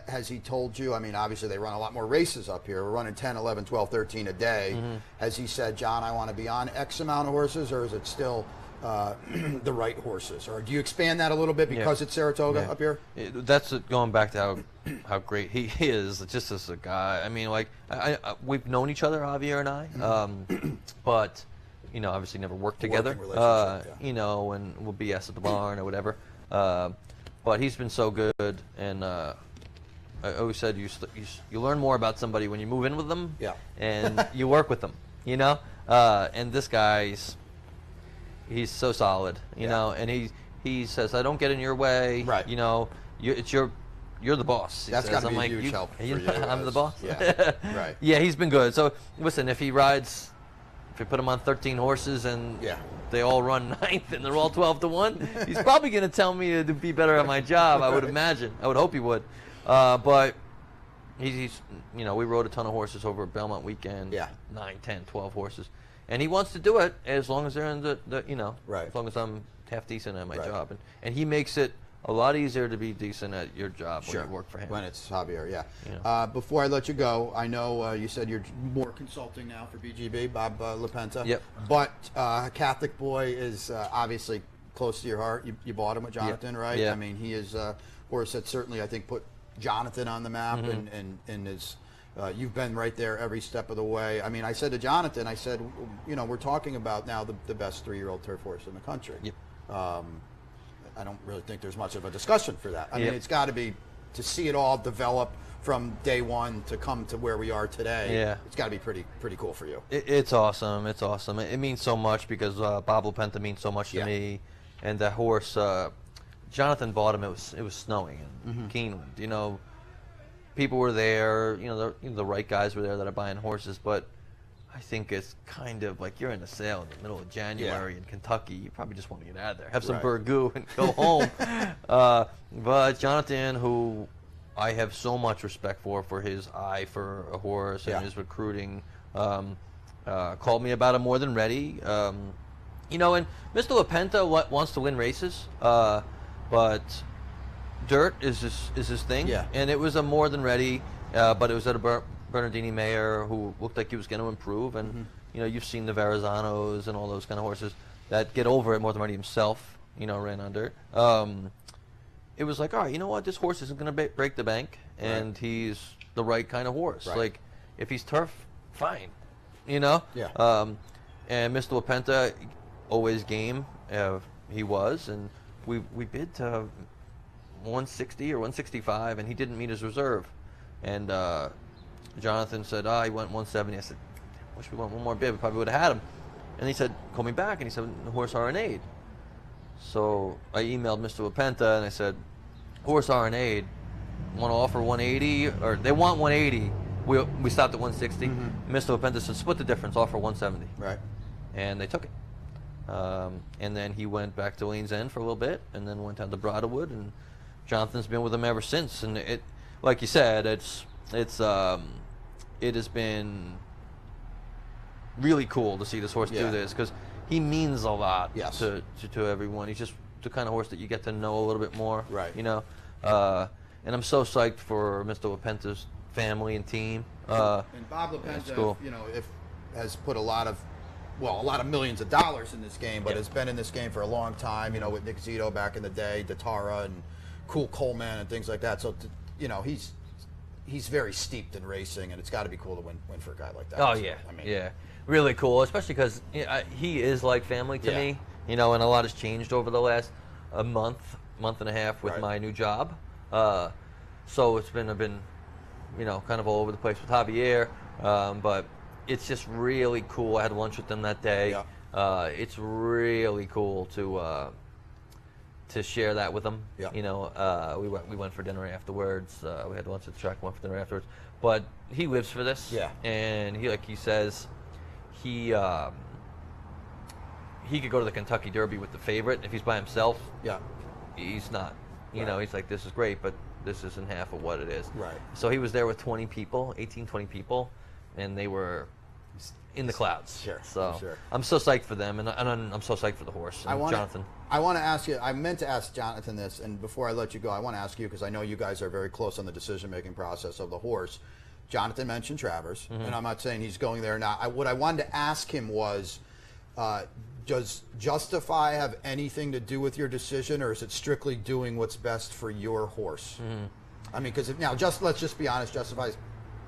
S2: Has he told you, I mean, obviously they run a lot more races up here. We're running 10, 11, 12, 13 a day. Has he said, John, I want to be on X amount of horses, or is it still the right horses? Or do you expand that a little bit because it's Saratoga up here?
S16: That's going back to how great he is, just as a guy. I mean, like, we've known each other, Javier and I, but, obviously never worked together, and we'll BS at the barn or whatever. But he's been so good, and I always said you learn more about somebody when you move in with them, and you work with them, and this guy's he's so solid, and he says, I don't get in your way,
S2: right?
S16: You're the boss.
S2: That's got to be a huge help for you.
S16: I'm the boss.
S2: Yeah, right.
S16: Yeah, he's been good. So listen, if he rides, if we put him on 13 horses and they all run 9th and they're all 12-1, he's probably going to tell me to be better at my job. I would imagine. I would hope he would. But he's we rode a ton of horses over at Belmont weekend.
S2: Yeah.
S16: 9, 10, 12 horses, and he wants to do it as long as they're in the
S2: right.
S16: as long as I'm half decent at my job, and he makes it a lot easier to be decent at your job when you work for him.
S2: When it's Javier, yeah. Before I let you go, I know you said you're more consulting now for BGB, Bob LaPenta.
S16: Yep.
S2: But Catholic Boy is obviously close to your heart. You bought him with Jonathan, right?
S16: Yeah.
S2: I mean, he is a horse that certainly, I think, put Jonathan on the map, and is you've been right there every step of the way. I mean, I said to Jonathan, I said, we're talking about now the best 3-year-old turf horse in the country.
S16: Yep.
S2: I don't really think there's much of a discussion for that. I mean, it's got to be, to see it all develop from day one to come to where we are today.
S16: Yeah.
S2: It's got to be pretty cool for you.
S16: It's awesome. It's awesome. It means so much because Bob LaPenta means so much to me, and the horse. Jonathan bought him. It was snowing in Keeneland. People were there. The right guys were there that are buying horses, but I think it's kind of like you're in a sale in the middle of January in Kentucky. You probably just want to get out of there, have some burgoo, and go home. But Jonathan, who I have so much respect for his eye for a horse and his recruiting, called me about him more than ready. And Mr. LaPenta wants to win races, but dirt is his thing. Yeah. And it was a more than ready, but it was at a Bernardini Mayer who looked like he was going to improve, and you've seen the Verrazanos and all those kind of horses that get over it more than ready himself. Ran under. It was like, all right, you know what? This horse isn't going to break the bank, and he's the right kind of horse.
S2: Right.
S16: Like, if he's turf, fine.
S2: Yeah.
S16: And Mr. LaPenta, always game. He was, and we bid to 160 or 165, and he didn't meet his reserve, and. Jonathan said, he went 170. I said, wish we went one more bid. We probably would have had him. And he said, call me back. And he said, the horse RNA'd. So I emailed Mr. LaPenta, and I said, horse RNA'd, want to offer 180? Or they want 180. We stopped at 160. Mr. LaPenta said, split the difference, offer 170.
S2: Right.
S16: And they took it. And then he went back to Lane's End for a little bit, and then went down to Broadwood, and Jonathan's been with him ever since. And it, like you said, it has been really cool to see this horse do this, because he means a lot to everyone. He's just the kind of horse that you get to know a little bit more. Right. And I'm so psyched for Mr. LaPenta's family and team.
S2: And Bob LaPenta, has put a lot of millions of dollars in this game, but has been in this game for a long time. With Nick Zito back in the day, Datara and Cool Coleman and things like that. So he's very steeped in racing, and it's got to be cool to win for a guy like that.
S16: Oh, yeah. Really cool, especially because he is like family to me, and a lot has changed over the last month and a half with my new job. So it's been kind of all over the place with Javier, but it's just really cool. I had lunch with them that day. It's really cool to share that with them. We went for dinner afterwards. We had lunch at the track, went for dinner afterwards. But he lives for this. And he says he could go to the Kentucky Derby with the favorite if he's by himself. He's not. He's like, this is great, but this isn't half of what it is. So he was there with 18, 20 people, and they were in the clouds. So I'm so psyched for them, and I'm so psyched for the horse and Jonathan.
S2: I want to ask you, I meant to ask Jonathan this, and before I let you go, I want to ask you, because I know you guys are very close on the decision-making process of the horse. Jonathan mentioned Travers, and I'm not saying he's going there now. What I wanted to ask him was, does Justify have anything to do with your decision, or is it strictly doing what's best for your horse? I mean, because now, let's just be honest, Justify's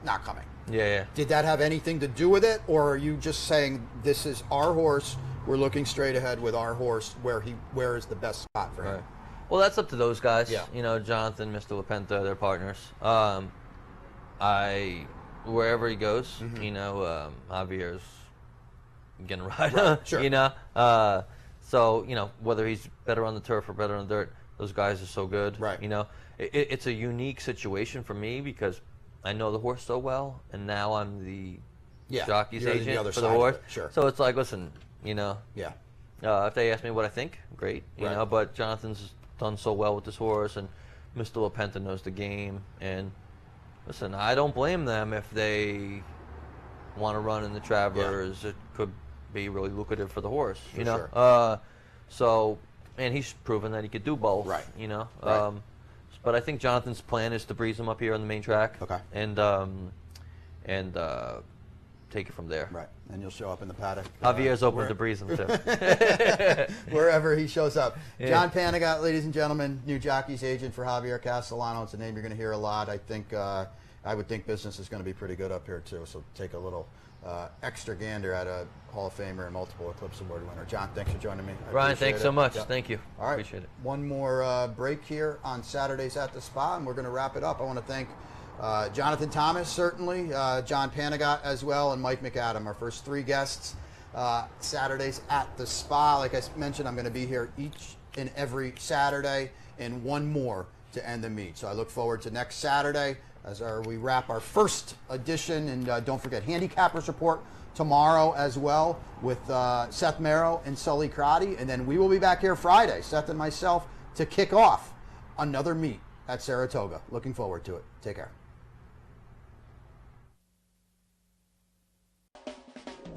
S2: not coming. Did that have anything to do with it, or are you just saying this is our horse, we're looking straight ahead with our horse, where is the best spot for him?
S16: Well, that's up to those guys. Jonathan, Mr. LaPenta, they're partners. Wherever he goes, Javier's gonna ride. So whether he's better on the turf or better on the dirt, those guys are so good. It's a unique situation for me because I know the horse so well, and now I'm the jockey's agent for the horse. So it's like, listen, if they ask me what I think, great, but Jonathan's done so well with this horse, and Mr. LaPenta knows the game, and Listen, I don't blame them if they want to run in the Travers. It could be really lucrative for the horse, you know.
S2: Sure.
S16: So, and he's proven that he could do both,
S2: Right.
S16: you know.
S2: Right.
S16: But I think Jonathan's plan is to breeze him up here on the main track.
S2: Okay.
S16: And take it from there.
S2: Right. And you'll show up in the paddock.
S16: Javier's open to breeze him too.
S2: Wherever he shows up.
S16: Yeah.
S2: John Panigot, ladies and gentlemen, new jockey's agent for Javier Castellano. It's a name you're going to hear a lot. I think I would think business is going to be pretty good up here too. So take a little extra gander at a Hall of Famer and multiple Eclipse Award winner. John, thanks for joining me.
S16: Ryan, thanks so much.
S2: Yep.
S16: Thank you.
S2: All right.
S16: Appreciate it.
S2: One more break here on Saturdays at the Spa, and we're going to wrap it up. I want to thank Jonathan Thomas, certainly, John Panigot as well, and Mike McAdam, our first three guests. Saturdays at the Spa. Like I mentioned, I'm going to be here each and every Saturday, and one more to end the meet. So I look forward to next Saturday as we wrap our first edition. And don't forget, Handicappers Report tomorrow as well with Seth Merrow and Sully Crotty. And then we will be back here Friday, Seth and myself, to kick off another meet at Saratoga. Looking forward to it. Take care.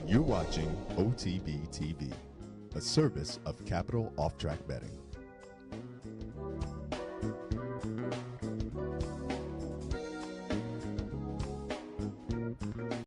S17: You're watching OTB TV, a service of Capital Off Track Betting.